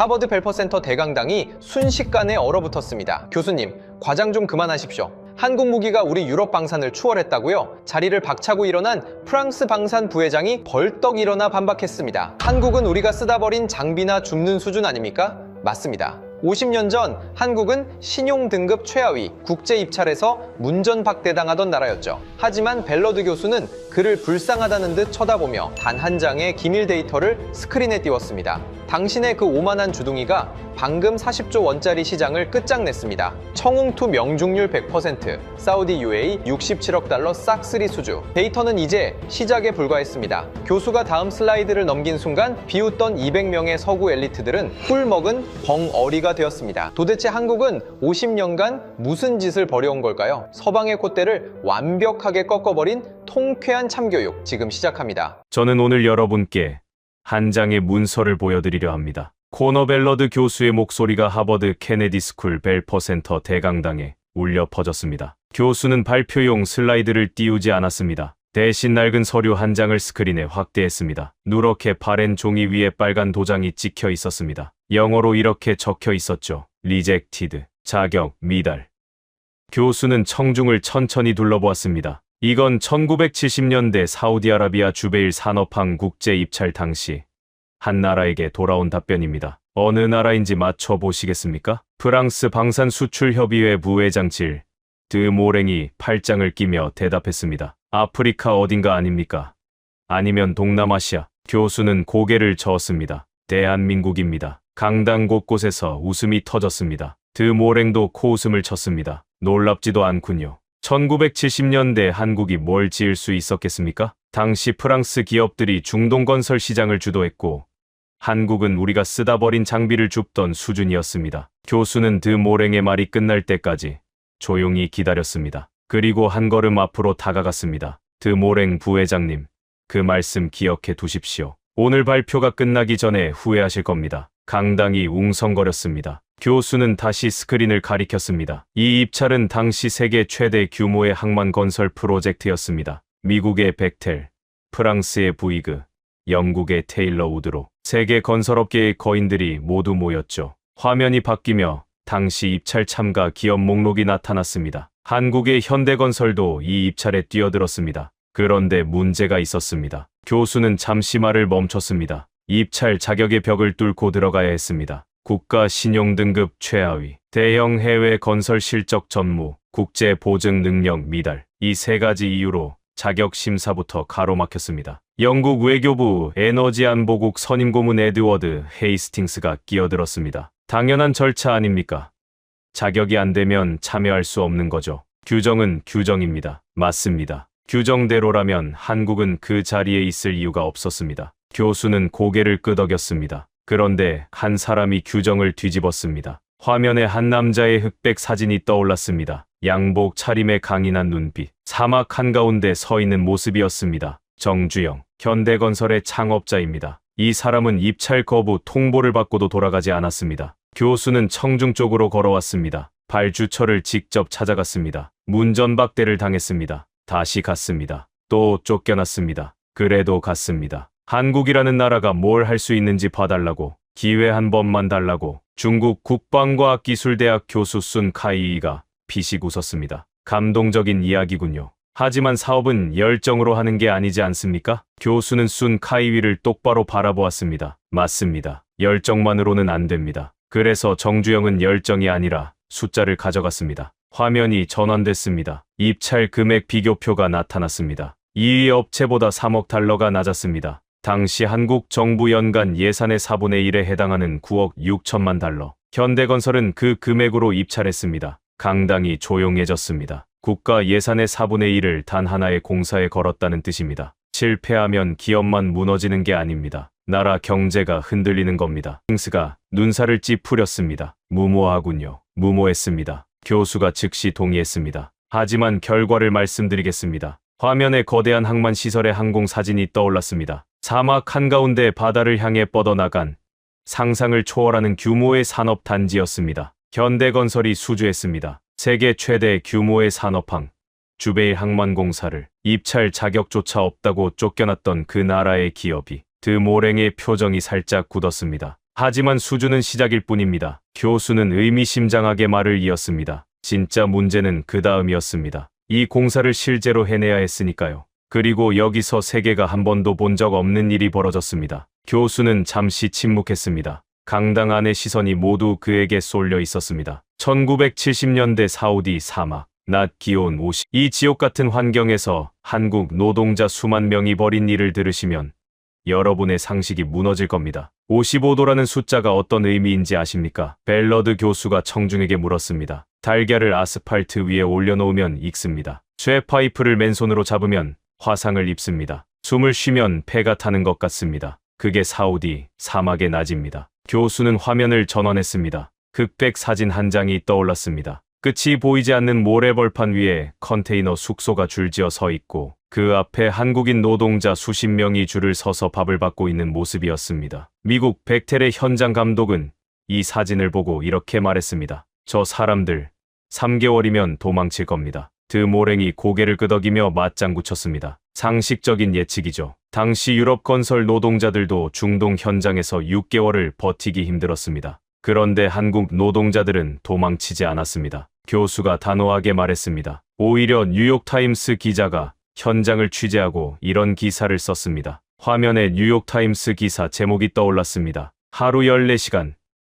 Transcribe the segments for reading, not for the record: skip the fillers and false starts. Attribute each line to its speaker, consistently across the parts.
Speaker 1: 하버드 벨퍼센터 대강당이 순식간에 얼어붙었습니다. 교수님, 과장 좀 그만하십시오. 한국 무기가 우리 유럽 방산을 추월했다고요? 자리를 박차고 일어난 프랑스 방산 부회장이 벌떡 일어나 반박했습니다. 한국은 우리가 쓰다 버린 장비나 줍는 수준 아닙니까? 맞습니다. 50년 전 한국은 신용 등급 최하위 국제 입찰에서 문전박대당하던 나라였죠. 하지만 벨러드 교수는 그를 불쌍하다는 듯 쳐다보며 단 한 장의 기밀 데이터를 스크린에 띄웠습니다. 당신의 그 오만한 주둥이가 방금 40조 원짜리 시장을 끝장냈습니다. 청웅투 명중률 100%, 사우디 UAE 67억 달러 싹쓸이 수주. 데이터는 이제 시작에 불과했습니다. 교수가 다음 슬라이드를 넘긴 순간 비웃던 200명의 서구 엘리트들은 꿀먹은 벙어리가 되었습니다. 도대체 한국은 50년간 무슨 짓을 벌여온 걸까요? 서방의 콧대를 완벽하게 꺾어버린 통쾌한 참교육, 지금 시작합니다.
Speaker 2: 저는 오늘 여러분께 한 장의 문서를 보여드리려 합니다. 코너 벨러드 교수의 목소리가 하버드 케네디 스쿨 벨퍼센터 대강당에 울려 퍼졌습니다. 교수는 발표용 슬라이드를 띄우지 않았습니다. 대신 낡은 서류 한 장을 스크린에 확대했습니다. 누렇게 파랜 종이 위에 빨간 도장이 찍혀 있었습니다. 영어로 이렇게 적혀 있었죠. 리젝티드, 자격, 미달. 교수는 청중을 천천히 둘러보았습니다. 이건 1970년대 사우디아라비아 주베일 산업항 국제 입찰 당시 한 나라에게 돌아온 답변입니다. 어느 나라인지 맞춰보시겠습니까? 프랑스 방산수출협의회 부회장 질 드모랭이 팔짱을 끼며 대답했습니다. 아프리카 어딘가 아닙니까? 아니면 동남아시아? 교수는 고개를 저었습니다. 대한민국입니다. 강당 곳곳에서 웃음이 터졌습니다. 드모랭도 코웃음을 쳤습니다. 놀랍지도 않군요. 1970년대 한국이 뭘 지을 수 있었겠습니까? 당시 프랑스 기업들이 중동 건설 시장을 주도했고 한국은 우리가 쓰다 버린 장비를 줍던 수준이었습니다. 교수는 드모랭의 말이 끝날 때까지 조용히 기다렸습니다. 그리고 한 걸음 앞으로 다가갔습니다. 드모랭 부회장님, 그 말씀 기억해 두십시오. 오늘 발표가 끝나기 전에 후회하실 겁니다. 강당이 웅성거렸습니다. 교수는 다시 스크린을 가리켰습니다. 이 입찰은 당시 세계 최대 규모의 항만 건설 프로젝트였습니다. 미국의 벡텔, 프랑스의 부이그, 영국의 테일러 우드로 세계 건설업계의 거인들이 모두 모였죠. 화면이 바뀌며 당시 입찰 참가 기업 목록이 나타났습니다. 한국의 현대건설도 이 입찰에 뛰어들었습니다. 그런데 문제가 있었습니다. 교수는 잠시 말을 멈췄습니다. 입찰 자격의 벽을 뚫고 들어가야 했습니다. 국가 신용 등급 최하위, 대형 해외 건설 실적 전무, 국제 보증 능력 미달. 이 세 가지 이유로 자격 심사부터 가로막혔습니다. 영국 외교부 에너지 안보국 선임 고문 에드워드 헤이스팅스가 끼어들었습니다. 당연한 절차 아닙니까? 자격이 안 되면 참여할 수 없는 거죠. 규정은 규정입니다. 맞습니다. 규정대로라면 한국은 그 자리에 있을 이유가 없었습니다. 교수는 고개를 끄덕였습니다. 그런데 한 사람이 규정을 뒤집었습니다. 화면에 한 남자의 흑백 사진이 떠올랐습니다. 양복 차림에 강인한 눈빛, 사막 한가운데 서 있는 모습이었습니다. 정주영, 현대건설의 창업자입니다. 이 사람은 입찰 거부 통보를 받고도 돌아가지 않았습니다. 교수는 청중 쪽으로 걸어왔습니다. 발주처를 직접 찾아갔습니다. 문전박대를 당했습니다. 다시 갔습니다. 또 쫓겨났습니다. 그래도 갔습니다. 한국이라는 나라가 뭘 할 수 있는지 봐달라고, 기회 한 번만 달라고. 중국 국방과학기술대학 교수 순 카이이가 피식 웃었습니다. 감동적인 이야기군요. 하지만 사업은 열정으로 하는 게 아니지 않습니까? 교수는 순 카이위를 똑바로 바라보았습니다. 맞습니다. 열정만으로는 안 됩니다. 그래서 정주영은 열정이 아니라 숫자를 가져갔습니다. 화면이 전환됐습니다. 입찰 금액 비교표가 나타났습니다. 2위 업체보다 3억 달러가 낮았습니다. 당시 한국 정부 연간 예산의 4분의 1에 해당하는 9억 6천만 달러. 현대건설은 그 금액으로 입찰했습니다. 강당이 조용해졌습니다. 국가 예산의 4분의 1을 단 하나의 공사에 걸었다는 뜻입니다. 실패하면 기업만 무너지는 게 아닙니다. 나라 경제가 흔들리는 겁니다. 킹스가 눈살을 찌푸렸습니다. 무모하군요. 무모했습니다. 교수가 즉시 동의했습니다. 하지만 결과를 말씀드리겠습니다. 화면에 거대한 항만 시설의 항공 사진이 떠올랐습니다. 사막 한가운데 바다를 향해 뻗어나간 상상을 초월하는 규모의 산업 단지였습니다. 현대건설이 수주했습니다. 세계 최대 규모의 산업항, 주베일 항만공사를 입찰 자격조차 없다고 쫓겨났던 그 나라의 기업이 드모랭의 표정이 살짝 굳었습니다. 하지만 수준은 시작일 뿐입니다. 교수는 의미심장하게 말을 이었습니다. 진짜 문제는 그 다음이었습니다. 이 공사를 실제로 해내야 했으니까요. 그리고 여기서 세계가 한 번도 본 적 없는 일이 벌어졌습니다. 교수는 잠시 침묵했습니다. 강당 안의 시선이 모두 그에게 쏠려 있었습니다. 1970년대 사우디 사막, 낮 기온 50. 이 지옥 같은 환경에서 한국 노동자 수만 명이 벌인 일을 들으시면 여러분의 상식이 무너질 겁니다. 55도라는 숫자가 어떤 의미인지 아십니까? 벨러드 교수가 청중에게 물었습니다. 달걀을 아스팔트 위에 올려놓으면 익습니다. 쇠파이프를 맨손으로 잡으면 화상을 입습니다. 숨을 쉬면 폐가 타는 것 같습니다. 그게 사우디 사막의 낮입니다. 교수는 화면을 전환했습니다. 흑백 사진 한 장이 떠올랐습니다. 끝이 보이지 않는 모래벌판 위에 컨테이너 숙소가 줄지어 서 있고 그 앞에 한국인 노동자 수십 명이 줄을 서서 밥을 받고 있는 모습이었습니다. 미국 벡텔의 현장 감독은 이 사진을 보고 이렇게 말했습니다. 저 사람들 3개월이면 도망칠 겁니다. 드모랭이 고개를 끄덕이며 맞장구 쳤습니다. 상식적인 예측이죠. 당시 유럽 건설 노동자들도 중동 현장에서 6개월을 버티기 힘들었습니다. 그런데 한국 노동자들은 도망치지 않았습니다. 교수가 단호하게 말했습니다. 오히려 뉴욕타임스 기자가 현장을 취재하고 이런 기사를 썼습니다. 화면에 뉴욕타임스 기사 제목이 떠올랐습니다. 하루 14시간,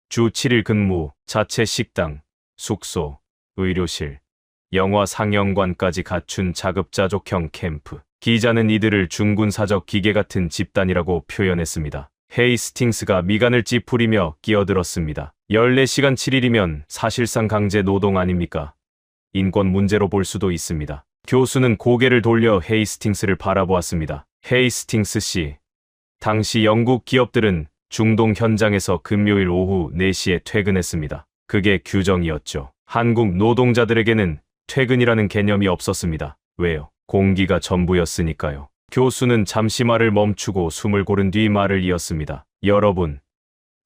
Speaker 2: 주 7일 근무, 자체 식당, 숙소, 의료실, 영화 상영관까지 갖춘 자급자족형 캠프. 기자는 이들을 중군사적 기계 같은 집단이라고 표현했습니다. 헤이스팅스가 미간을 찌푸리며 끼어들었습니다. 14시간 7일이면 사실상 강제 노동 아닙니까? 인권 문제로 볼 수도 있습니다. 교수는 고개를 돌려 헤이스팅스를 바라보았습니다. 헤이스팅스 씨, 당시 영국 기업들은 중동 현장에서 금요일 오후 4시에 퇴근했습니다. 그게 규정이었죠. 한국 노동자들에게는 퇴근이라는 개념이 없었습니다. 왜요? 공기가 전부였으니까요. 교수는 잠시 말을 멈추고 숨을 고른 뒤 말을 이었습니다. 여러분,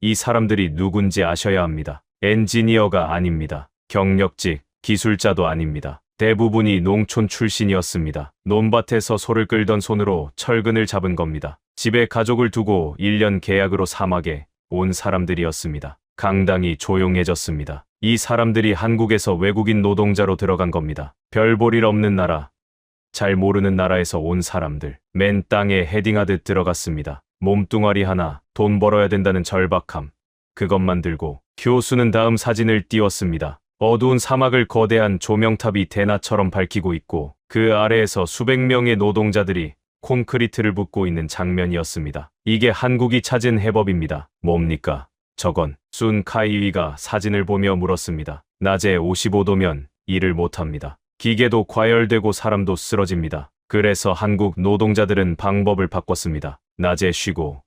Speaker 2: 이 사람들이 누군지 아셔야 합니다. 엔지니어가 아닙니다. 경력직, 기술자도 아닙니다. 대부분이 농촌 출신이었습니다. 논밭에서 소를 끌던 손으로 철근을 잡은 겁니다. 집에 가족을 두고 1년 계약으로 사막에 온 사람들이었습니다. 강당이 조용해졌습니다. 이 사람들이 한국에서 외국인 노동자로 들어간 겁니다. 별 볼 일 없는 나라, 잘 모르는 나라에서 온 사람들, 맨 땅에 헤딩하듯 들어갔습니다. 몸뚱아리 하나, 돈 벌어야 된다는 절박함, 그것만 들고 교수는 다음 사진을 띄웠습니다. 어두운 사막을 거대한 조명탑이 대낮처럼 밝히고 있고 그 아래에서 수백 명의 노동자들이 콘크리트를 붓고 있는 장면이었습니다. 이게 한국이 찾은 해법입니다. 뭡니까? 저건. 순 카이위가 사진을 보며 물었습니다. 낮에 55도면 일을 못합니다. 기계도 과열되고 사람도 쓰러집니다. 그래서 한국 노동자들은 방법을 바꿨습니다. 낮에 쉬고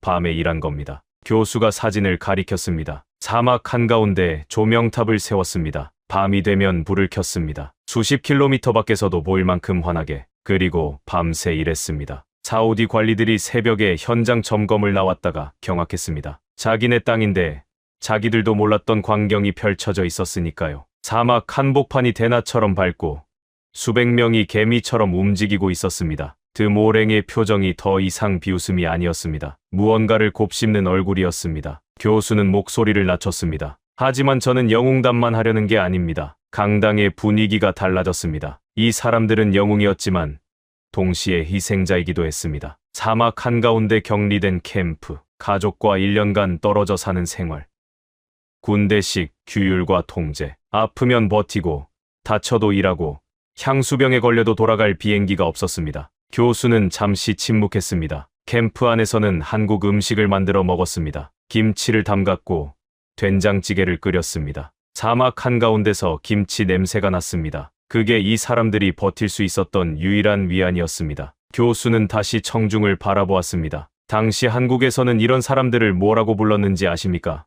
Speaker 2: 밤에 일한 겁니다. 교수가 사진을 가리켰습니다. 사막 한가운데 조명탑을 세웠습니다. 밤이 되면 불을 켰습니다. 수십 킬로미터 밖에서도 보일 만큼 환하게. 그리고 밤새 일했습니다. 사우디 관리들이 새벽에 현장 점검을 나왔다가 경악했습니다. 자기네 땅인데 자기들도 몰랐던 광경이 펼쳐져 있었으니까요. 사막 한복판이 대낮처럼 밝고 수백 명이 개미처럼 움직이고 있었습니다. 드모랭의 표정이 더 이상 비웃음이 아니었습니다. 무언가를 곱씹는 얼굴이었습니다. 교수는 목소리를 낮췄습니다. 하지만 저는 영웅담만 하려는 게 아닙니다. 강당의 분위기가 달라졌습니다. 이 사람들은 영웅이었지만 동시에 희생자이기도 했습니다. 사막 한가운데 격리된 캠프, 가족과 1년간 떨어져 사는 생활, 군대식 규율과 통제, 아프면 버티고 다쳐도 일하고 향수병에 걸려도 돌아갈 비행기가 없었습니다. 교수는 잠시 침묵했습니다. 캠프 안에서는 한국 음식을 만들어 먹었습니다. 김치를 담갔고 된장찌개를 끓였습니다. 사막 한가운데서 김치 냄새가 났습니다. 그게 이 사람들이 버틸 수 있었던 유일한 위안이었습니다. 교수는 다시 청중을 바라보았습니다. 당시 한국에서는 이런 사람들을 뭐라고 불렀는지 아십니까?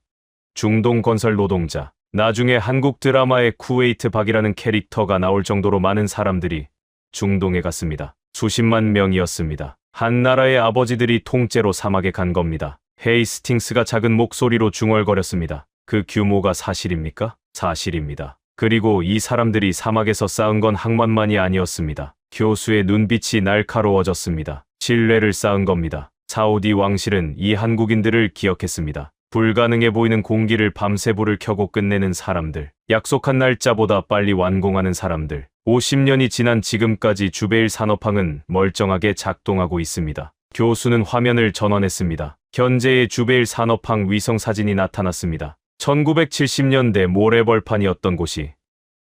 Speaker 2: 중동 건설 노동자. 나중에 한국 드라마에 쿠웨이트 박이라는 캐릭터가 나올 정도로 많은 사람들이 중동에 갔습니다. 수십만 명이었습니다. 한 나라의 아버지들이 통째로 사막에 간 겁니다. 헤이스팅스가 작은 목소리로 중얼거렸습니다. 그 규모가 사실입니까? 사실입니다. 그리고 이 사람들이 사막에서 쌓은 건 항만만이 아니었습니다. 교수의 눈빛이 날카로워졌습니다. 신뢰를 쌓은 겁니다. 사우디 왕실은 이 한국인들을 기억했습니다. 불가능해 보이는 공기를 밤새 불을 켜고 끝내는 사람들, 약속한 날짜보다 빨리 완공하는 사람들. 50년이 지난 지금까지 주베일 산업항은 멀쩡하게 작동하고 있습니다. 교수는 화면을 전환했습니다. 현재의 주베일 산업항 위성 사진이 나타났습니다. 1970년대 모래벌판이었던 곳이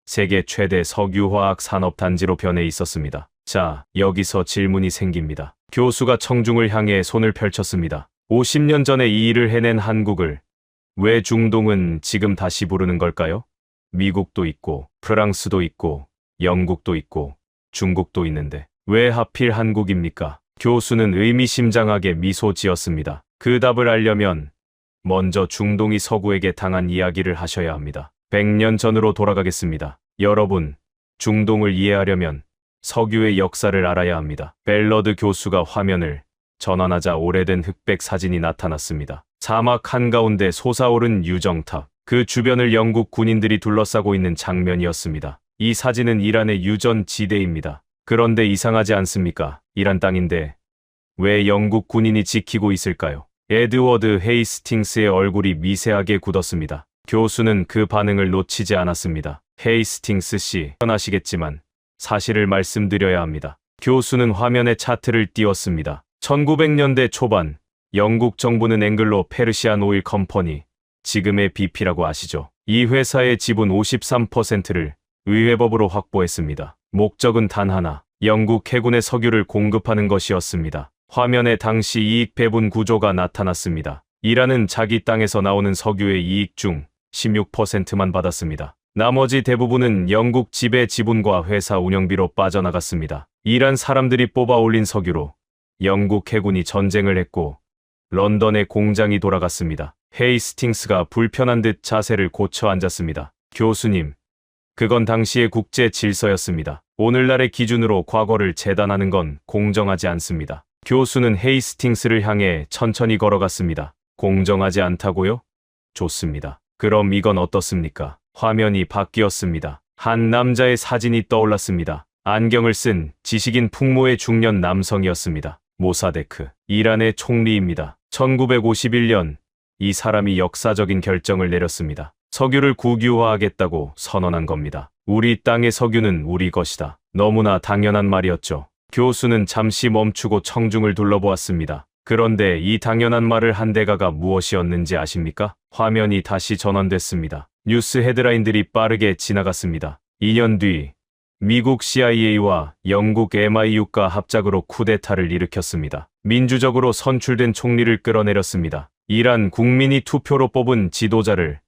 Speaker 2: 세계 최대 석유화학 산업단지로 변해 있었습니다. 자, 여기서 질문이 생깁니다. 교수가 청중을 향해 손을 펼쳤습니다. 50년 전에 이 일을 해낸 한국을 왜 중동은 지금 다시 부르는 걸까요? 미국도 있고, 프랑스도 있고, 영국도 있고, 중국도 있는데 왜 하필 한국입니까? 교수는 의미심장하게 미소 지었습니다. 그 답을 알려면 먼저 중동이 서구에게 당한 이야기를 하셔야 합니다. 100년 전으로 돌아가겠습니다. 여러분, 중동을 이해하려면 석유의 역사를 알아야 합니다. 벨러드 교수가 화면을 전환하자 오래된 흑백 사진이 나타났습니다. 사막 한가운데 솟아오른 유정탑, 그 주변을 영국 군인들이 둘러싸고 있는 장면이었습니다. 이 사진은 이란의 유전 지대입니다. 그런데 이상하지 않습니까? 이란 땅인데 왜 영국 군인이 지키고 있을까요? 에드워드 헤이스팅스의 얼굴이 미세하게 굳었습니다. 교수는 그 반응을 놓치지 않았습니다. 헤이스팅스 씨, 편하시겠지만 사실을 말씀드려야 합니다. 교수는 화면에 차트를 띄웠습니다. 1900년대 초반 영국 정부는 앵글로 페르시안 오일 컴퍼니, 지금의 BP라고 아시죠? 이 회사의 지분 53%를 의회법으로 확보했습니다. 목적은 단 하나, 영국 해군의 석유를 공급하는 것이었습니다. 화면에 당시 이익 배분 구조가 나타났습니다. 이란은 자기 땅에서 나오는 석유의 이익 중 16%만 받았습니다. 나머지 대부분은 영국 지배 지분과 회사 운영비로 빠져나갔습니다. 이란 사람들이 뽑아 올린 석유로 영국 해군이 전쟁을 했고 런던의 공장이 돌아갔습니다. 헤이스팅스가 불편한 듯 자세를 고쳐 앉았습니다. 교수님, 그건 당시의 국제 질서였습니다. 오늘날의 기준으로 과거를 재단하는 건 공정하지 않습니다. 교수는 헤이스팅스를 향해 천천히 걸어갔습니다. 공정하지 않다고요? 좋습니다. 그럼 이건 어떻습니까? 화면이 바뀌었습니다. 한 남자의 사진이 떠올랐습니다. 안경을 쓴 지식인 풍모의 중년 남성이었습니다. 모사데크, 이란의 총리입니다. 1951년 이 사람이 역사적인 결정을 내렸습니다. 석유를 국유화하겠다고 선언한 겁니다. 우리 땅의 석유는 우리 것이다. 너무나 당연한 말이었죠. 교수는 잠시 멈추고 청중을 둘러보았습니다. 그런데 이 당연한 말을 한 대가가 무엇이었는지 아십니까? 화면이 다시 전환됐습니다. 뉴스 헤드라인들이 빠르게 지나갔습니다. 2년 뒤 미국 CIA와 영국 MI6가 합작으로 쿠데타를 일으켰습니다. 민주적으로 선출된 총리를 끌어내렸습니다. 이란 국민이 투표로 뽑은 지도자를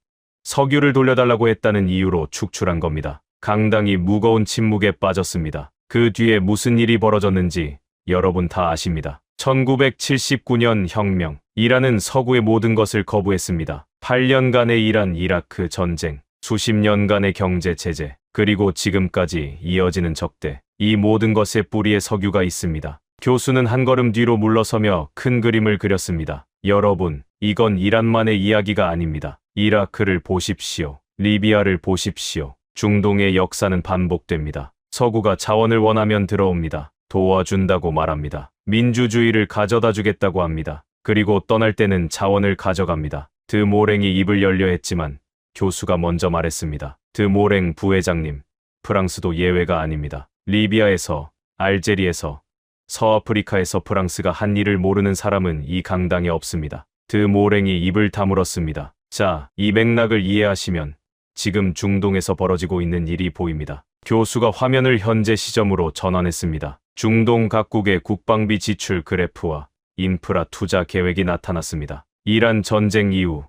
Speaker 2: 석유를 돌려달라고 했다는 이유로 축출한 겁니다. 강당이 무거운 침묵에 빠졌습니다. 그 뒤에 무슨 일이 벌어졌는지 여러분 다 아십니다. 1979년 혁명. 이란은 서구의 모든 것을 거부했습니다. 8년간의 이란 이라크 전쟁, 수십 년간의 경제 제재, 그리고 지금까지 이어지는 적대. 이 모든 것의 뿌리에 석유가 있습니다. 교수는 한 걸음 뒤로 물러서며 큰 그림을 그렸습니다. 여러분, 이건 이란만의 이야기가 아닙니다. 이라크를 보십시오. 리비아를 보십시오. 중동의 역사는 반복됩니다. 서구가 자원을 원하면 들어옵니다. 도와준다고 말합니다. 민주주의를 가져다 주겠다고 합니다. 그리고 떠날 때는 자원을 가져갑니다. 드모랭이 입을 열려 했지만 교수가 먼저 말했습니다. 드모랭 부회장님, 프랑스도 예외가 아닙니다. 리비아에서, 알제리에서, 서아프리카에서 프랑스가 한 일을 모르는 사람은 이 강당에 없습니다. 드모랭이 입을 다물었습니다. 자, 이 맥락을 이해하시면 지금 중동에서 벌어지고 있는 일이 보입니다. 교수가 화면을 현재 시점으로 전환했습니다. 중동 각국의 국방비 지출 그래프와 인프라 투자 계획이 나타났습니다. 이란 전쟁 이후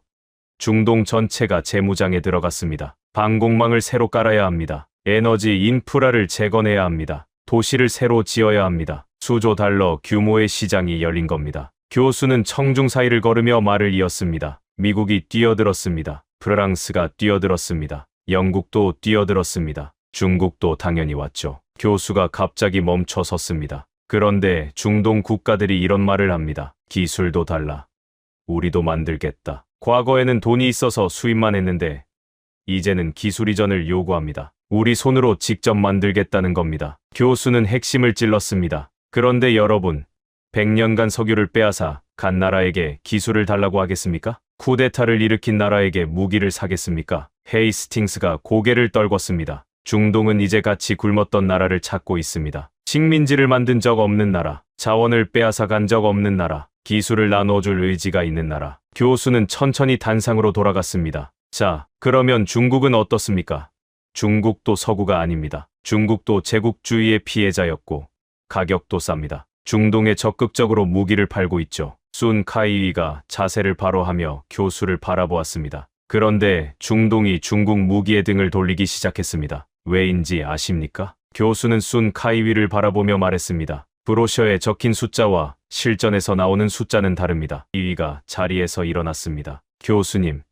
Speaker 2: 중동 전체가 재무장에 들어갔습니다. 방공망을 새로 깔아야 합니다. 에너지 인프라를 재건해야 합니다. 도시를 새로 지어야 합니다. 수조 달러 규모의 시장이 열린 겁니다. 교수는 청중 사이를 걸으며 말을 이었습니다. 미국이 뛰어들었습니다. 프랑스가 뛰어들었습니다. 영국도 뛰어들었습니다. 중국도 당연히 왔죠. 교수가 갑자기 멈춰 섰습니다. 그런데 중동 국가들이 이런 말을 합니다. 기술도 달라. 우리도 만들겠다. 과거에는 돈이 있어서 수입만 했는데 이제는 기술 이전을 요구합니다. 우리 손으로 직접 만들겠다는 겁니다. 교수는 핵심을 찔렀습니다. 그런데 여러분, 100년간 석유를 빼앗아 간 나라에게 기술을 달라고 하겠습니까? 쿠데타를 일으킨 나라에게 무기를 사겠습니까? 헤이스팅스가 고개를 떨궜습니다. 중동은 이제 같이 굶었던 나라를 찾고 있습니다. 식민지를 만든 적 없는 나라, 자원을 빼앗아 간 적 없는 나라, 기술을 나눠줄 의지가 있는 나라. 교수는 천천히 단상으로 돌아갔습니다. 자, 그러면 중국은 어떻습니까? 중국도 서구가 아닙니다. 중국도 제국주의의 피해자였고 가격도 쌉니다. 중동에 적극적으로 무기를 팔고 있죠. 순 카이위가 자세를 바로 하며 교수를 바라보았습니다. 그런데 중동이 중국 무기에 등을 돌리기 시작했습니다. 왜인지 아십니까? 교수는 순 카이위를 바라보며 말했습니다. 브로셔에 적힌 숫자와 실전에서 나오는 숫자는 다릅니다. 이위가 자리에서 일어났습니다. 교수님,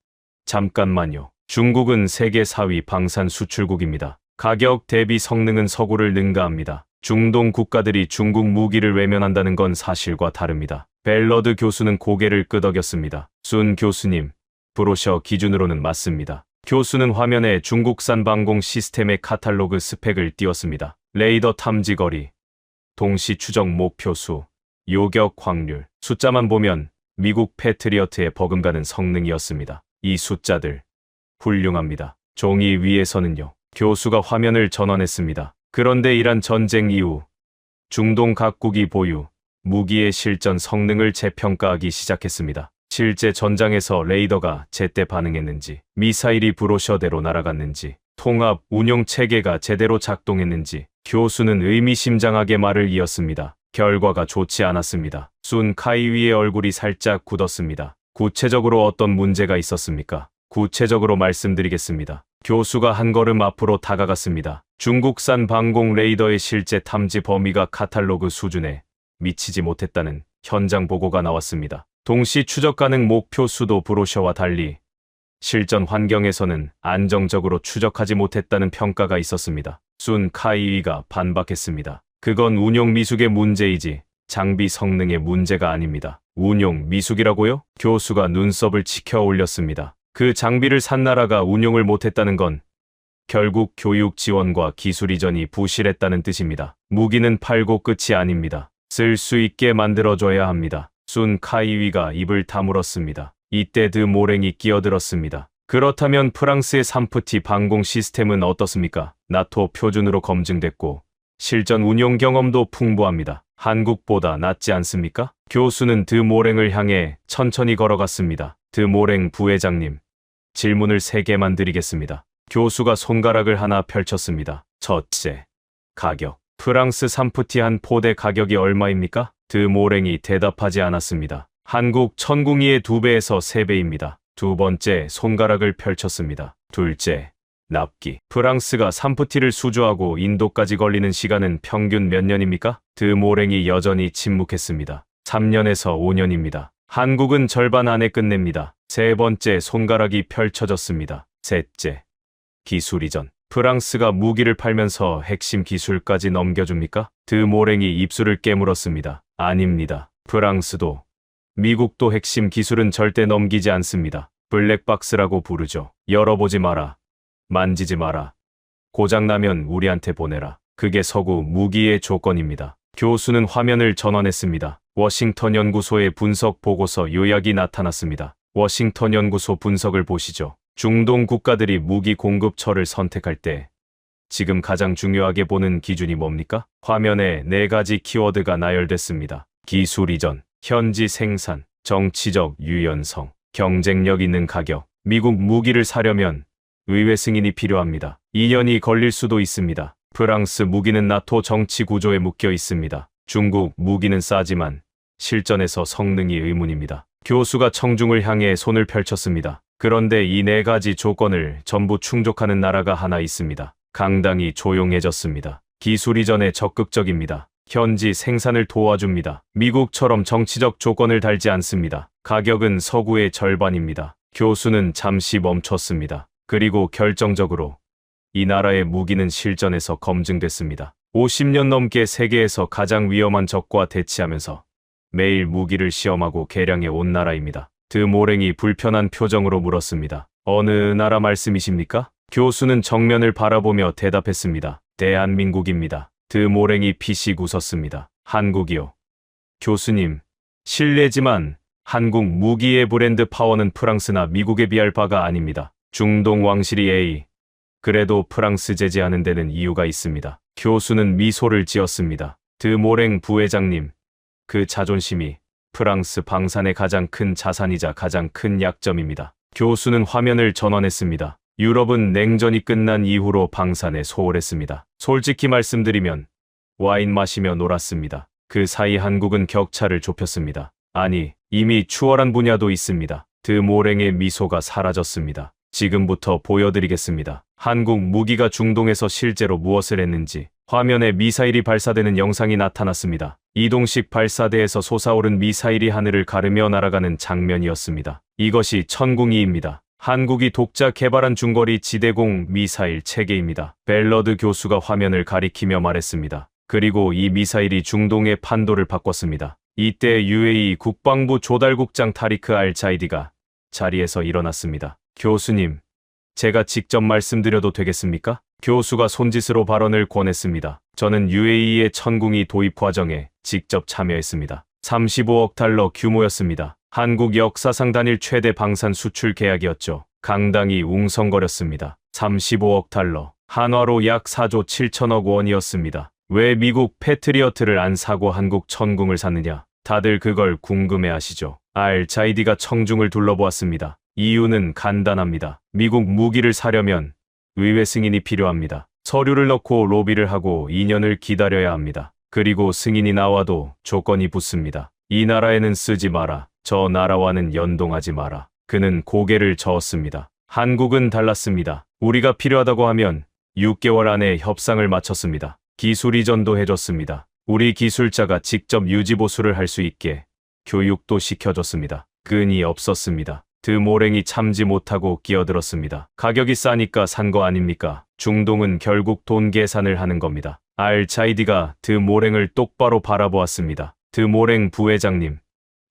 Speaker 2: 잠깐만요. 중국은 세계 4위 방산 수출국입니다. 가격 대비 성능은 서구를 능가합니다. 중동 국가들이 중국 무기를 외면한다는 건 사실과 다릅니다. 벨러드 교수는 고개를 끄덕였습니다. 순 교수님, 브로셔 기준으로는 맞습니다. 교수는 화면에 중국산 방공 시스템의 카탈로그 스펙을 띄웠습니다. 레이더 탐지 거리, 동시 추적 목표 수, 요격 확률, 숫자만 보면 미국 패트리어트에 버금가는 성능이었습니다. 이 숫자들 훌륭합니다. 종이 위에서는요. 교수가 화면을 전환했습니다. 그런데 이란 전쟁 이후 중동 각국이 보유 무기의 실전 성능을 재평가하기 시작했습니다. 실제 전장에서 레이더가 제때 반응했는지, 미사일이 브로셔대로 날아갔는지, 통합 운용 체계가 제대로 작동했는지 교수는 의미심장하게 말을 이었습니다. 결과가 좋지 않았습니다. 순 카이위의 얼굴이 살짝 굳었습니다. 구체적으로 어떤 문제가 있었습니까? 구체적으로 말씀드리겠습니다. 교수가 한 걸음 앞으로 다가갔습니다. 중국산 방공 레이더의 실제 탐지 범위가 카탈로그 수준에 미치지 못했다는 현장 보고가 나왔습니다. 동시 추적 가능 목표 수도 브로셔와 달리 실전 환경에서는 안정적으로 추적하지 못했다는 평가가 있었습니다. 순 카이위가 반박했습니다. 그건 운용 미숙의 문제이지 장비 성능의 문제가 아닙니다. 운용 미숙이라고요? 교수가 눈썹을 치켜 올렸습니다. 그 장비를 산 나라가 운용을 못했다는 건 결국 교육 지원과 기술 이전이 부실했다는 뜻입니다. 무기는 팔고 끝이 아닙니다. 쓸 수 있게 만들어줘야 합니다. 순 카이위가 입을 다물었습니다. 이때 드 모랭이 끼어들었습니다. 그렇다면 프랑스의 삼프티 방공 시스템은 어떻습니까? 나토 표준으로 검증됐고 실전 운용 경험도 풍부합니다. 한국보다 낫지 않습니까? 교수는 드 모랭을 향해 천천히 걸어갔습니다. 드 모랭 부회장님, 질문을 3개만 드리겠습니다. 교수가 손가락을 하나 펼쳤습니다. 첫째, 가격. 프랑스 삼프티 한 포대 가격이 얼마입니까? 드 모랭이 대답하지 않았습니다. 한국 천궁이의 2배에서 3배입니다. 두 번째, 손가락을 펼쳤습니다. 둘째, 납기. 프랑스가 삼프티를 수주하고 인도까지 걸리는 시간은 평균 몇 년입니까? 드 모랭이 여전히 침묵했습니다. 3년에서 5년입니다. 한국은 절반 안에 끝냅니다. 세 번째, 손가락이 펼쳐졌습니다. 셋째, 기술 이전. 프랑스가 무기를 팔면서 핵심 기술까지 넘겨줍니까? 드 모랭이 입술을 깨물었습니다. 아닙니다. 프랑스도 미국도 핵심 기술은 절대 넘기지 않습니다. 블랙박스라고 부르죠. 열어보지 마라. 만지지 마라. 고장나면 우리한테 보내라. 그게 서구 무기의 조건입니다. 교수는 화면을 전환했습니다. 워싱턴 연구소의 분석 보고서 요약이 나타났습니다. 워싱턴 연구소 분석을 보시죠. 중동 국가들이 무기 공급처를 선택할 때 지금 가장 중요하게 보는 기준이 뭡니까? 화면에 4가지 키워드가 나열됐습니다. 기술 이전, 현지 생산, 정치적 유연성, 경쟁력 있는 가격. 미국 무기를 사려면 의회 승인이 필요합니다. 2년이 걸릴 수도 있습니다. 프랑스 무기는 나토 정치 구조에 묶여 있습니다. 중국 무기는 싸지만 실전에서 성능이 의문입니다. 교수가 청중을 향해 손을 펼쳤습니다. 그런데 이 4가지 조건을 전부 충족하는 나라가 하나 있습니다. 강당이 조용해졌습니다. 기술 이전에 적극적입니다. 현지 생산을 도와줍니다. 미국처럼 정치적 조건을 달지 않습니다. 가격은 서구의 절반입니다. 교수는 잠시 멈췄습니다. 그리고 결정적으로 이 나라의 무기는 실전에서 검증됐습니다. 50년 넘게 세계에서 가장 위험한 적과 대치하면서 매일 무기를 시험하고 개량해 온 나라입니다. 드 모랭이 불편한 표정으로 물었습니다. 어느 나라 말씀이십니까? 교수는 정면을 바라보며 대답했습니다. 대한민국입니다. 드 모랭이 피식 웃었습니다. 한국이요. 교수님, 실례지만 한국 무기의 브랜드 파워는 프랑스나 미국에 비할 바가 아닙니다. 중동 왕실이 A. 그래도 프랑스 제재하는 데는 이유가 있습니다. 교수는 미소를 지었습니다. 드모랭 부회장님, 그 자존심이 프랑스 방산의 가장 큰 자산이자 가장 큰 약점입니다. 교수는 화면을 전환했습니다. 유럽은 냉전이 끝난 이후로 방산에 소홀했습니다. 솔직히 말씀드리면 와인 마시며 놀았습니다. 그 사이 한국은 격차를 좁혔습니다. 아니, 이미 추월한 분야도 있습니다. 드모랭의 미소가 사라졌습니다. 지금부터 보여드리겠습니다. 한국 무기가 중동에서 실제로 무엇을 했는지. 화면에 미사일이 발사되는 영상이 나타났습니다. 이동식 발사대에서 솟아오른 미사일이 하늘을 가르며 날아가는 장면이었습니다. 이것이 천궁이입니다. 한국이 독자 개발한 중거리 지대공 미사일 체계입니다. 벨러드 교수가 화면을 가리키며 말했습니다. 그리고 이 미사일이 중동의 판도를 바꿨습니다. 이때 UAE 국방부 조달국장 타리크 알 자이디가 자리에서 일어났습니다. 교수님, 제가 직접 말씀드려도 되겠습니까? 교수가 손짓으로 발언을 권했습니다. 저는 UAE의 천궁이 도입 과정에 직접 참여했습니다. 35억 달러 규모였습니다. 한국 역사상 단일 최대 방산 수출 계약이었죠. 강당이 웅성거렸습니다. 35억 달러, 한화로 약 4조 7천억 원이었습니다. 왜 미국 패트리어트를 안 사고 한국 천궁을 샀느냐? 다들 그걸 궁금해하시죠. 알 자이디가 청중을 둘러보았습니다. 이유는 간단합니다. 미국 무기를 사려면 의회 승인이 필요합니다. 서류를 넣고 로비를 하고 2년을 기다려야 합니다. 그리고 승인이 나와도 조건이 붙습니다. 이 나라에는 쓰지 마라. 저 나라와는 연동하지 마라. 그는 고개를 저었습니다. 한국은 달랐습니다. 우리가 필요하다고 하면 6개월 안에 협상을 마쳤습니다. 기술 이전도 해줬습니다. 우리 기술자가 직접 유지보수를 할 수 있게 교육도 시켜줬습니다. 끈이 없었습니다. 드모랭이 참지 못하고 끼어들었습니다. 가격이 싸니까 산 거 아닙니까? 중동은 결국 돈 계산을 하는 겁니다. 알 자이디가 드모랭을 똑바로 바라보았습니다. 드모랭 부회장님,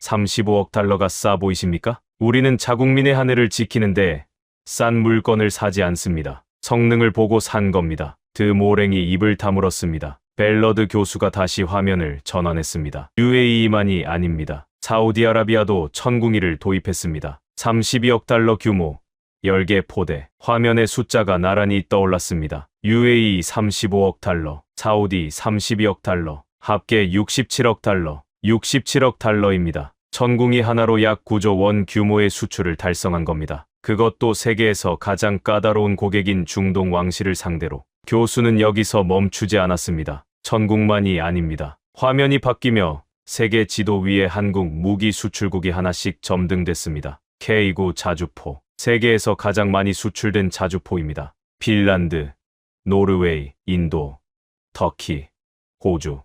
Speaker 2: 35억 달러가 싸 보이십니까? 우리는 자국민의 하늘을 지키는데 싼 물건을 사지 않습니다. 성능을 보고 산 겁니다. 드모랭이 입을 다물었습니다. 벨러드 교수가 다시 화면을 전환했습니다. UAE만이 아닙니다. 사우디아라비아도 천궁이를 도입했습니다. 32억 달러 규모, 10개 포대. 화면의 숫자가 나란히 떠올랐습니다. UAE 35억 달러, 사우디 32억 달러, 합계 67억 달러, 67억 달러입니다. 천궁이 하나로 약 9조 원 규모의 수출을 달성한 겁니다. 그것도 세계에서 가장 까다로운 고객인 중동 왕실을 상대로. 교수는 여기서 멈추지 않았습니다. 천궁만이 아닙니다. 화면이 바뀌며 세계 지도 위에 한국 무기 수출국이 하나씩 점등됐습니다. K9 자주포, 세계에서 가장 많이 수출된 자주포입니다. 핀란드, 노르웨이, 인도, 터키, 호주,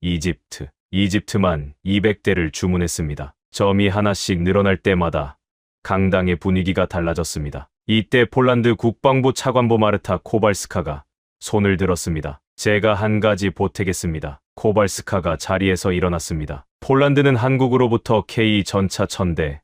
Speaker 2: 이집트. 이집트만 200대를 주문했습니다. 점이 하나씩 늘어날 때마다 강당의 분위기가 달라졌습니다. 이때 폴란드 국방부 차관보 마르타 코발스카가 손을 들었습니다. 제가 한 가지 보태겠습니다. 코발스카가 자리에서 일어났습니다. 폴란드는 한국으로부터 K 전차 1000대,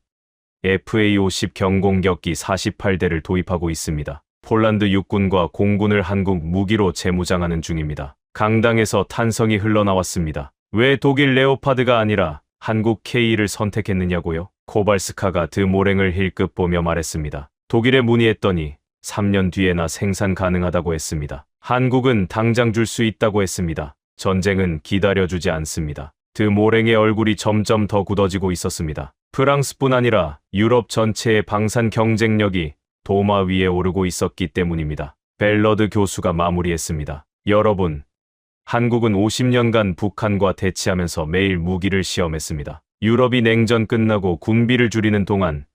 Speaker 2: FA-50 경공격기 48대를 도입하고 있습니다. 폴란드 육군과 공군을 한국 무기로 재무장하는 중입니다. 강당에서 탄성이 흘러나왔습니다. 왜 독일 레오파드가 아니라 한국 K를 선택했느냐고요? 코발스카가 드모랭을 힐끗 보며 말했습니다. 독일에 문의했더니 3년 뒤에나 생산 가능하다고 했습니다. 한국은 당장 줄 수 있다고 했습니다. 전쟁은 기다려주지 않습니다. 드모랭의 얼굴이 점점 더 굳어지고 있었습니다. 프랑스뿐 아니라 유럽 전체의 방산 경쟁력이 도마 위에 오르고 있었기 때문입니다. 벨러드 교수가 마무리했습니다. 여러분, 한국은 50년간 북한과 대치하면서 매일 무기를 시험했습니다. 유럽이 냉전 끝나고 군비를 줄이는 동안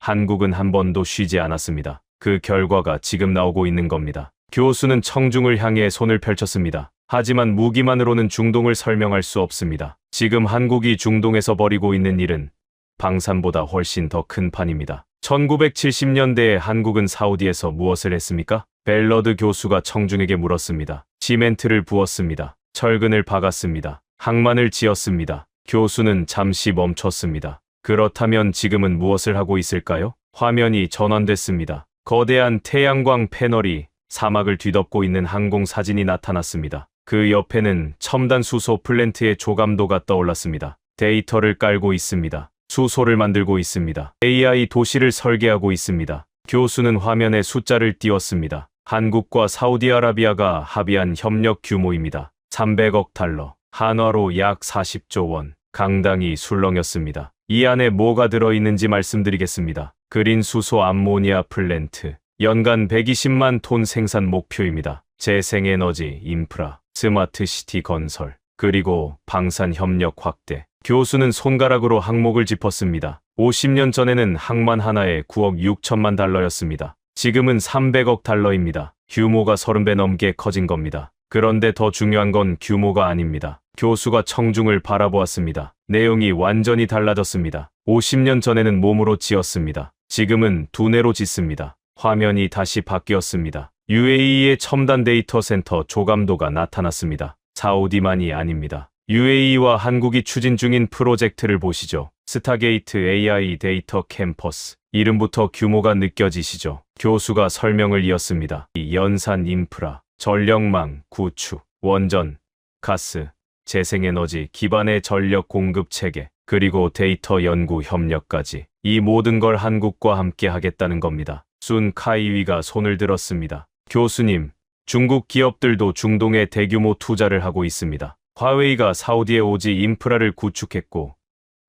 Speaker 2: 한국은 한 번도 쉬지 않았습니다. 그 결과가 지금 나오고 있는 겁니다. 교수는 청중을 향해 손을 펼쳤습니다. 하지만 무기만으로는 중동을 설명할 수 없습니다. 지금 한국이 중동에서 벌이고 있는 일은 방산보다 훨씬 더 큰 판입니다. 1970년대에 한국은 사우디에서 무엇을 했습니까? 벨러드 교수가 청중에게 물었습니다. 시멘트를 부었습니다. 철근을 박았습니다. 항만을 지었습니다. 교수는 잠시 멈췄습니다. 그렇다면 지금은 무엇을 하고 있을까요? 화면이 전환됐습니다. 거대한 태양광 패널이 사막을 뒤덮고 있는 항공 사진이 나타났습니다. 그 옆에는 첨단 수소 플랜트의 조감도가 떠올랐습니다. 데이터를 깔고 있습니다. 수소를 만들고 있습니다. AI 도시를 설계하고 있습니다. 교수는 화면에 숫자를 띄웠습니다. 한국과 사우디아라비아가 합의한 협력 규모입니다. 300억 달러, 한화로 약 40조 원. 강당이 술렁였습니다. 이 안에 뭐가 들어있는지 말씀드리겠습니다. 그린 수소 암모니아 플랜트, 연간 120만 톤 생산 목표입니다. 재생에너지, 인프라, 스마트 시티 건설, 그리고 방산 협력 확대. 교수는 손가락으로 항목을 짚었습니다. 50년 전에는 항만 하나에 9억 6천만 달러였습니다. 지금은 300억 달러입니다. 규모가 30배 넘게 커진 겁니다. 그런데 더 중요한 건 규모가 아닙니다. 교수가 청중을 바라보았습니다. 내용이 완전히 달라졌습니다. 50년 전에는 몸으로 지었습니다. 지금은 두뇌로 짓습니다. 화면이 다시 바뀌었습니다. UAE의 첨단 데이터 센터 조감도가 나타났습니다. 사우디만이 아닙니다. UAE와 한국이 추진 중인 프로젝트를 보시죠. 스타게이트 AI 데이터 캠퍼스. 이름부터 규모가 느껴지시죠? 교수가 설명을 이었습니다. 이 연산 인프라, 전력망, 구축, 원전, 가스, 재생에너지 기반의 전력 공급 체계, 그리고 데이터 연구 협력까지. 이 모든 걸 한국과 함께 하겠다는 겁니다. 순 카이위가 손을 들었습니다. 교수님, 중국 기업들도 중동에 대규모 투자를 하고 있습니다. 화웨이가 사우디에 오지 인프라를 구축했고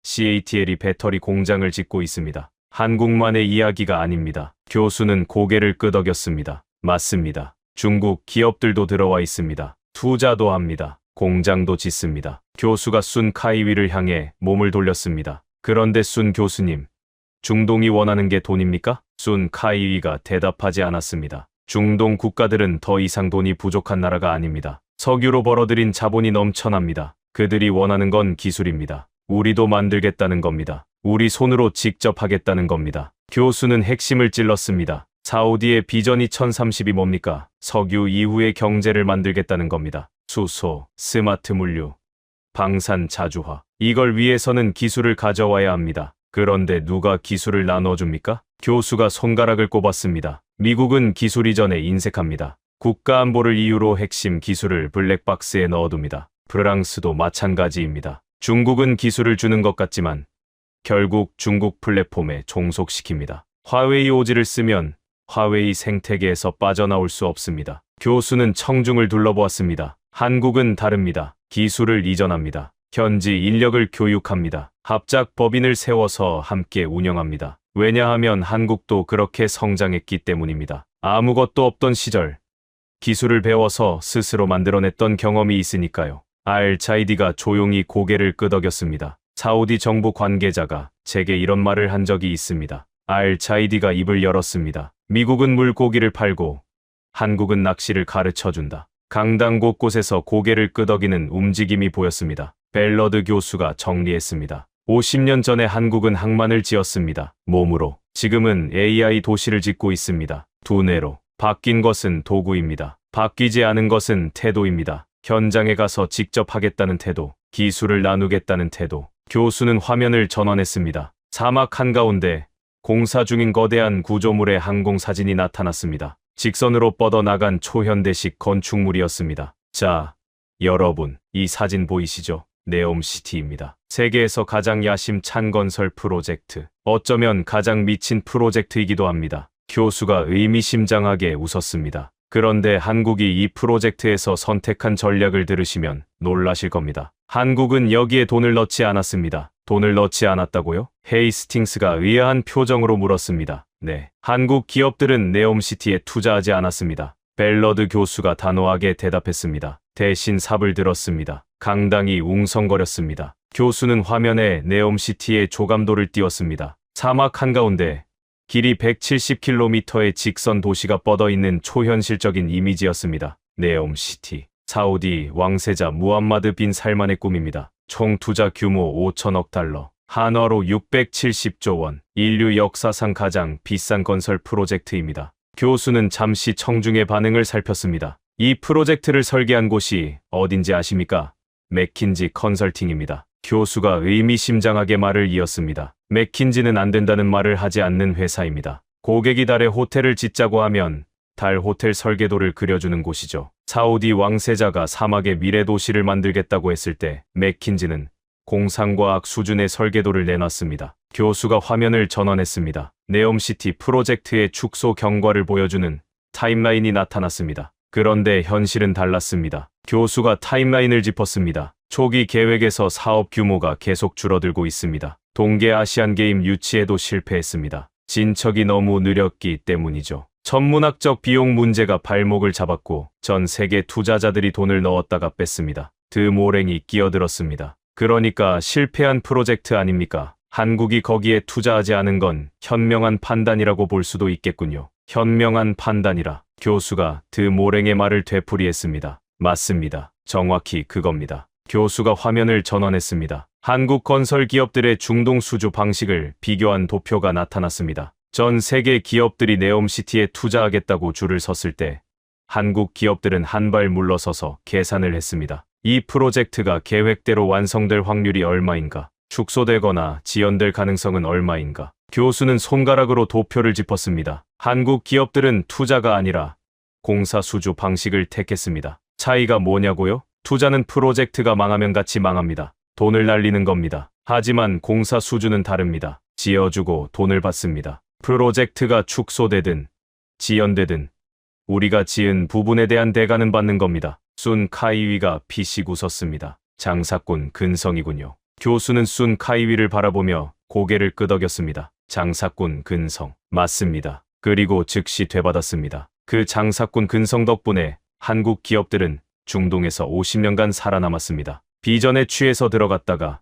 Speaker 2: CATL이 배터리 공장을 짓고 있습니다. 한국만의 이야기가 아닙니다. 교수는 고개를 끄덕였습니다. 맞습니다. 중국 기업들도 들어와 있습니다. 투자도 합니다. 공장도 짓습니다. 교수가 순 카이위를 향해 몸을 돌렸습니다. 그런데 순 교수님, 중동이 원하는 게 돈입니까? 순 카이위가 대답하지 않았습니다. 중동 국가들은 더 이상 돈이 부족한 나라가 아닙니다. 석유로 벌어들인 자본이 넘쳐납니다. 그들이 원하는 건 기술입니다. 우리도 만들겠다는 겁니다. 우리 손으로 직접 하겠다는 겁니다. 교수는 핵심을 찔렀습니다. 사우디의 비전 2030이 뭡니까? 석유 이후의 경제를 만들겠다는 겁니다. 수소, 스마트 물류, 방산 자주화. 이걸 위해서는 기술을 가져와야 합니다. 그런데 누가 기술을 나눠줍니까? 교수가 손가락을 꼽았습니다. 미국은 기술 이전에 인색합니다. 국가 안보를 이유로 핵심 기술을 블랙박스에 넣어둡니다. 프랑스도 마찬가지입니다. 중국은 기술을 주는 것 같지만 결국 중국 플랫폼에 종속시킵니다. 화웨이 오지를 쓰면 화웨이 생태계에서 빠져나올 수 없습니다. 교수는 청중을 둘러보았습니다. 한국은 다릅니다. 기술을 이전합니다. 현지 인력을 교육합니다. 합작 법인을 세워서 함께 운영합니다. 왜냐하면 한국도 그렇게 성장했기 때문입니다. 아무것도 없던 시절 기술을 배워서 스스로 만들어냈던 경험이 있으니까요. 알차이디가 조용히 고개를 끄덕였습니다. 사우디 정부 관계자가 제게 이런 말을 한 적이 있습니다. 알차이디가 입을 열었습니다. 미국은 물고기를 팔고 한국은 낚시를 가르쳐준다. 강당 곳곳에서 고개를 끄덕이는 움직임이 보였습니다. 벨러드 교수가 정리했습니다. 50년 전에 한국은 항만을 지었습니다. 몸으로. 지금은 AI 도시를 짓고 있습니다. 두뇌로. 바뀐 것은 도구입니다. 바뀌지 않은 것은 태도입니다. 현장에 가서 직접 하겠다는 태도, 기술을 나누겠다는 태도. 교수는 화면을 전환했습니다. 사막 한가운데 공사 중인 거대한 구조물의 항공사진이 나타났습니다. 직선으로 뻗어나간 초현대식 건축물이었습니다. 자, 여러분, 이 사진 보이시죠? 네옴시티입니다. 세계에서 가장 야심찬 건설 프로젝트. 어쩌면 가장 미친 프로젝트이기도 합니다. 교수가 의미심장하게 웃었습니다. 그런데 한국이 이 프로젝트에서 선택한 전략을 들으시면 놀라실 겁니다. 한국은 여기에 돈을 넣지 않았습니다. 돈을 넣지 않았다고요? 헤이스팅스가 의아한 표정으로 물었습니다. 네. 한국 기업들은 네옴시티에 투자하지 않았습니다. 벨러드 교수가 단호하게 대답했습니다. 대신 삽을 들었습니다. 강당이 웅성거렸습니다. 교수는 화면에 네옴시티의 조감도를 띄웠습니다. 사막 한가운데 길이 170km의 직선 도시가 뻗어있는 초현실적인 이미지였습니다. 네옴시티. 사우디 왕세자 무함마드 빈 살만의 꿈입니다. 총 투자 규모 5천억 달러. 한화로 670조 원. 인류 역사상 가장 비싼 건설 프로젝트입니다. 교수는 잠시 청중의 반응을 살폈습니다. 이 프로젝트를 설계한 곳이 어딘지 아십니까? 맥킨지 컨설팅입니다. 교수가 의미심장하게 말을 이었습니다. 맥킨지는 안 된다는 말을 하지 않는 회사입니다. 고객이 달에 호텔을 짓자고 하면 달 호텔 설계도를 그려주는 곳이죠. 사우디 왕세자가 사막의 미래 도시를 만들겠다고 했을 때 맥킨지는 공상과학 수준의 설계도를 내놨습니다. 교수가 화면을 전환했습니다. 네옴시티 프로젝트의 축소 경과를 보여주는 타임라인이 나타났습니다. 그런데 현실은 달랐습니다. 교수가 타임라인을 짚었습니다. 초기 계획에서 사업 규모가 계속 줄어들고 있습니다. 동계 아시안게임 유치에도 실패했습니다. 진척이 너무 느렸기 때문이죠. 천문학적 비용 문제가 발목을 잡았고 전 세계 투자자들이 돈을 넣었다가 뺐습니다. 드모랭이 끼어들었습니다. 그러니까 실패한 프로젝트 아닙니까? 한국이 거기에 투자하지 않은 건 현명한 판단이라고 볼 수도 있겠군요. 현명한 판단이라. 교수가 드모랭의 말을 되풀이했습니다. 맞습니다. 정확히 그겁니다. 교수가 화면을 전환했습니다. 한국 건설 기업들의 중동 수주 방식을 비교한 도표가 나타났습니다. 전 세계 기업들이 네옴시티에 투자하겠다고 줄을 섰을 때 한국 기업들은 한 발 물러서서 계산을 했습니다. 이 프로젝트가 계획대로 완성될 확률이 얼마인가? 축소되거나 지연될 가능성은 얼마인가? 교수는 손가락으로 도표를 짚었습니다. 한국 기업들은 투자가 아니라 공사 수주 방식을 택했습니다. 차이가 뭐냐고요? 투자는 프로젝트가 망하면 같이 망합니다. 돈을 날리는 겁니다. 하지만 공사 수주는 다릅니다. 지어주고 돈을 받습니다. 프로젝트가 축소되든 지연되든 우리가 지은 부분에 대한 대가는 받는 겁니다. 순 카이위가 피식 웃었습니다. 장사꾼 근성이군요. 교수는 순 카이위를 바라보며 고개를 끄덕였습니다. 장사꾼 근성. 맞습니다. 그리고 즉시 되받았습니다. 그 장사꾼 근성 덕분에 한국 기업들은 중동에서 50년간 살아남았습니다. 비전에 취해서 들어갔다가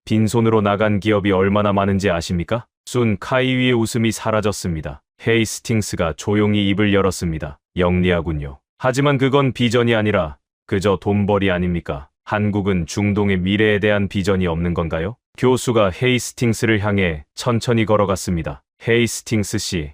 Speaker 2: 빈손으로 나간 기업이 얼마나 많은지 아십니까? 순 카이위의 웃음이 사라졌습니다. 헤이스팅스가 조용히 입을 열었습니다. 영리하군요. 하지만 그건 비전이 아니라 그저 돈벌이 아닙니까? 한국은 중동의 미래에 대한 비전이 없는 건가요? 교수가 헤이스팅스를 향해 천천히 걸어갔습니다. 헤이스팅스 씨,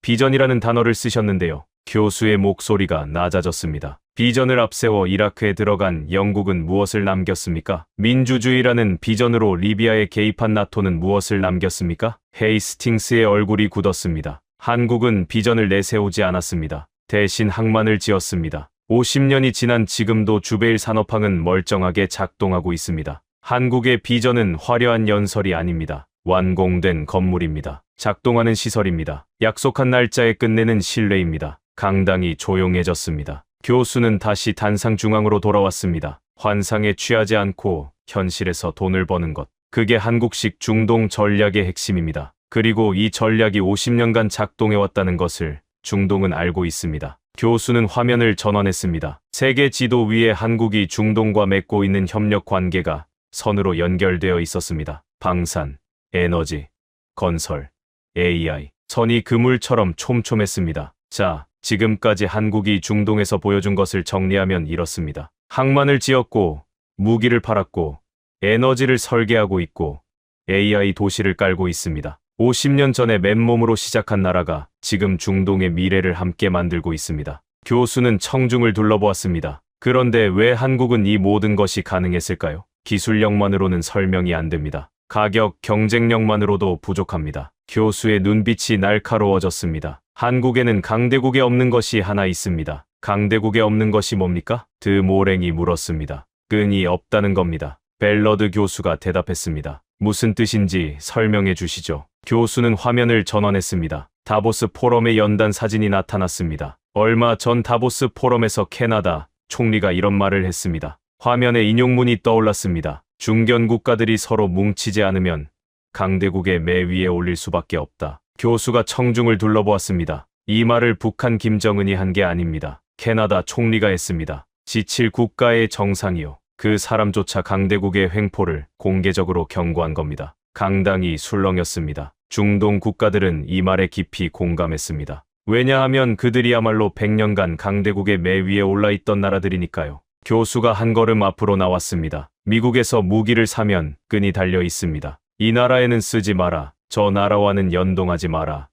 Speaker 2: 비전이라는 단어를 쓰셨는데요. 교수의 목소리가 낮아졌습니다. 비전을 앞세워 이라크에 들어간 영국은 무엇을 남겼습니까? 민주주의라는 비전으로 리비아에 개입한 나토는 무엇을 남겼습니까? 헤이스팅스의 얼굴이 굳었습니다. 한국은 비전을 내세우지 않았습니다. 대신 항만을 지었습니다. 50년이 지난 지금도 주베일 산업항은 멀쩡하게 작동하고 있습니다. 한국의 비전은 화려한 연설이 아닙니다. 완공된 건물입니다. 작동하는 시설입니다. 약속한 날짜에 끝내는 신뢰입니다. 강당이 조용해졌습니다. 교수는 다시 단상 중앙으로 돌아왔습니다. 환상에 취하지 않고 현실에서 돈을 버는 것. 그게 한국식 중동 전략의 핵심입니다. 그리고 이 전략이 50년간 작동해왔다는 것을 중동은 알고 있습니다. 교수는 화면을 전환했습니다. 세계 지도 위에 한국이 중동과 맺고 있는 협력 관계가 선으로 연결되어 있었습니다. 방산, 에너지, 건설, AI. 선이 그물처럼 촘촘했습니다. 자, 지금까지 한국이 중동에서 보여준 것을 정리하면 이렇습니다. 항만을 지었고, 무기를 팔았고, 에너지를 설계하고 있고, AI 도시를 깔고 있습니다. 50년 전에 맨몸으로 시작한 나라가 지금 중동의 미래를 함께 만들고 있습니다. 교수는 청중을 둘러보았습니다. 그런데 왜 한국은 이 모든 것이 가능했을까요? 기술력만으로는 설명이 안 됩니다. 가격, 경쟁력만으로도 부족합니다. 교수의 눈빛이 날카로워졌습니다. 한국에는 강대국에 없는 것이 하나 있습니다. 강대국에 없는 것이 뭡니까? 드모랭이 물었습니다. 끈이 없다는 겁니다. 벨러드 교수가 대답했습니다. 무슨 뜻인지 설명해 주시죠. 교수는 화면을 전환했습니다. 다보스 포럼의 연단 사진이 나타났습니다. 얼마 전 다보스 포럼에서 캐나다 총리가 이런 말을 했습니다. 화면에 인용문이 떠올랐습니다. 중견 국가들이 서로 뭉치지 않으면 강대국의 매 위에 올릴 수밖에 없다. 교수가 청중을 둘러보았습니다. 이 말을 북한 김정은이 한 게 아닙니다. 캐나다 총리가 했습니다. 지칠 국가의 정상이요. 그 사람조차 강대국의 횡포를 공개적으로 경고한 겁니다. 강당이 술렁였습니다. 중동 국가들은 이 말에 깊이 공감했습니다. 왜냐하면 그들이야말로 100년간 강대국의 매 위에 올라있던 나라들이니까요. 교수가 한 걸음 앞으로 나왔습니다. 미국에서 무기를 사면 끈이 달려 있습니다. 이 나라에는 쓰지 마라. 저 나라와는 연동하지 마라.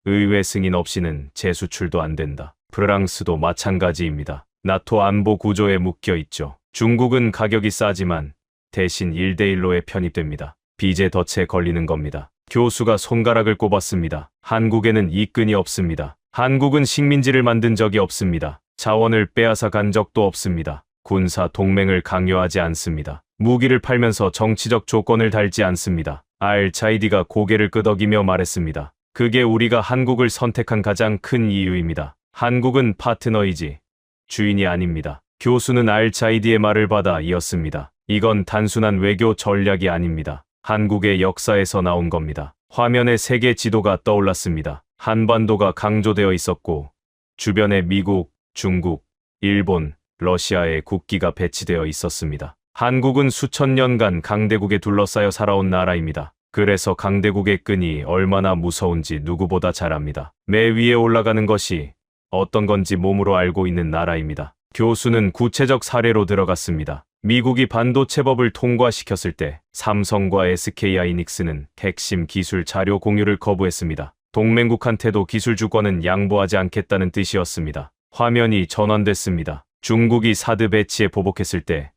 Speaker 2: 의회 승인 없이는 재수출도 안 된다. 프랑스도 마찬가지입니다. 나토 안보 구조에 묶여 있죠. 중국은 가격이 싸지만 대신 1대1로에 편입됩니다. 빚에 덫에 걸리는 겁니다. 교수가 손가락을 꼽았습니다. 한국에는 이 끈이 없습니다. 한국은 식민지를 만든 적이 없습니다. 자원을 빼앗아 간 적도 없습니다. 군사 동맹을 강요하지 않습니다. 무기를 팔면서 정치적 조건을 달지 않습니다. 알차이디가 고개를 끄덕이며 말했습니다. 그게 우리가 한국을 선택한 가장 큰 이유입니다. 한국은 파트너이지 주인이 아닙니다. 교수는 알차이디의 말을 받아 이었습니다. 이건 단순한 외교 전략이 아닙니다. 한국의 역사에서 나온 겁니다. 화면에 세계 지도가 떠올랐습니다. 한반도가 강조되어 있었고 주변에 미국, 중국, 일본, 러시아의 국기가 배치되어 있었습니다. 한국은 수천 년간 강대국에 둘러싸여 살아온 나라입니다. 그래서 강대국의 끈이 얼마나 무서운지 누구보다 잘 압니다. 매 위에 올라가는 것이 어떤 건지 몸으로 알고 있는 나라입니다. 교수는 구체적 사례로 들어갔습니다. 미국이 반도체법을 통과시켰을 때 삼성과 SK하이닉스는 핵심 기술 자료 공유를 거부했습니다. 동맹국한테도 기술 주권은 양보하지 않겠다는 뜻이었습니다. 화면이 전환됐습니다. 중국이 사드 배치에 보복했을 때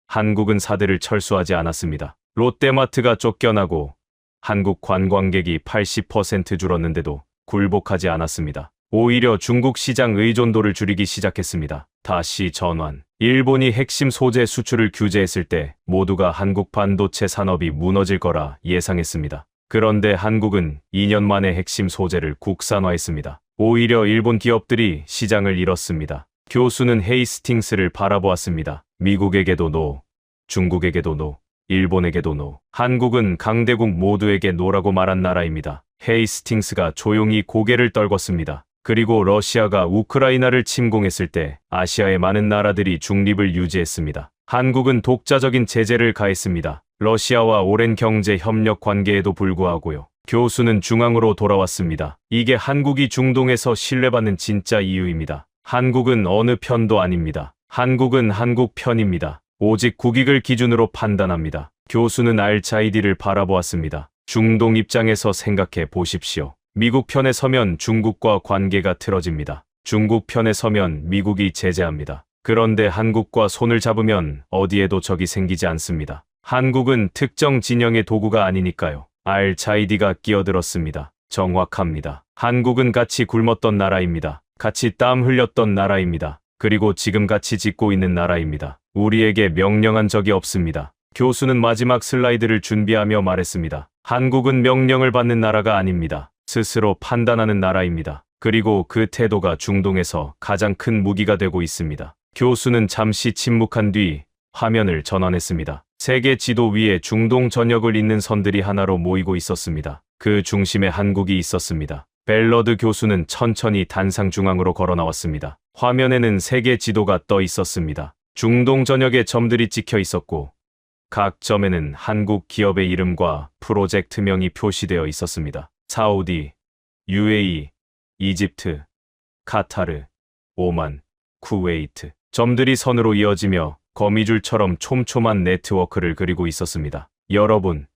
Speaker 2: 한국은 사드를 철수하지 않았습니다. 롯데마트가 쫓겨나고 한국 관광객이 80% 줄었는데도 굴복하지 않았습니다. 오히려 중국 시장 의존도를 줄이기 시작했습니다. 다시 전환. 일본이 핵심 소재 수출을 규제했을 때 모두가 한국 반도체 산업이 무너질 거라 예상했습니다. 그런데 한국은 2년 만에 핵심 소재를 국산화했습니다. 오히려 일본 기업들이 시장을 잃었습니다. 교수는 헤이스팅스를 바라보았습니다. 미국에게도 노, 중국에게도 노, 일본에게도 노. 한국은 강대국 모두에게 노라고 말한 나라입니다. 헤이스팅스가 조용히 고개를 떨궜습니다. 그리고 러시아가 우크라이나를 침공했을 때 아시아의 많은 나라들이 중립을 유지했습니다. 한국은 독자적인 제재를 가했습니다. 러시아와 오랜 경제 협력 관계에도 불구하고요. 교수는 중앙으로 돌아왔습니다. 이게 한국이 중동에서 신뢰받는 진짜 이유입니다. 한국은 어느 편도 아닙니다. 한국은 한국 편입니다. 오직 국익을 기준으로 판단합니다. 교수는 알차이디를 바라보았습니다. 중동 입장에서 생각해 보십시오. 미국 편에 서면 중국과 관계가 틀어집니다. 중국 편에 서면 미국이 제재합니다. 그런데 한국과 손을 잡으면 어디에도 적이 생기지 않습니다. 한국은 특정 진영의 도구가 아니니까요. 알차이디가 끼어들었습니다. 정확합니다. 한국은 같이 굶었던 나라입니다. 같이 땀 흘렸던 나라입니다. 그리고 지금 같이 짓고 있는 나라입니다. 우리에게 명령한 적이 없습니다. 교수는 마지막 슬라이드를 준비하며 말했습니다. 한국은 명령을 받는 나라가 아닙니다. 스스로 판단하는 나라입니다. 그리고 그 태도가 중동에서 가장 큰 무기가 되고 있습니다. 교수는 잠시 침묵한 뒤 화면을 전환했습니다. 세계 지도 위에 중동 전역을 잇는 선들이 하나로 모이고 있었습니다. 그 중심에 한국이 있었습니다. 벨러드 교수는 천천히 단상 중앙으로 걸어 나왔습니다. 화면에는 세계 지도가 떠 있었습니다. 중동 전역에 점들이 찍혀 있었고 각 점에는 한국 기업의 이름과 프로젝트명이 표시되어 있었습니다. 사우디, UAE, 이집트, 카타르, 오만, 쿠웨이트. 점들이 선으로 이어지며 거미줄처럼 촘촘한 네트워크를 그리고 있었습니다. 여러분,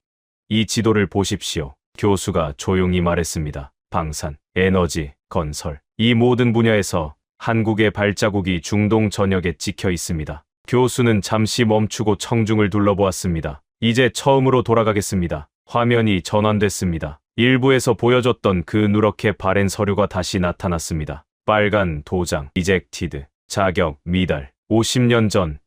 Speaker 2: 이 지도를 보십시오. 교수가 조용히 말했습니다. 방산, 에너지, 건설. 이 모든 분야에서 한국의 발자국이 중동 전역에 찍혀 있습니다. 교수는 잠시 멈추고 청중을 둘러보았습니다. 이제 처음으로 돌아가겠습니다. 화면이 전환됐습니다. 일부에서 보여줬던 그 누렇게 바랜 서류가 다시 나타났습니다. 빨간 도장, 리젝티드, 자격, 미달. 50년 전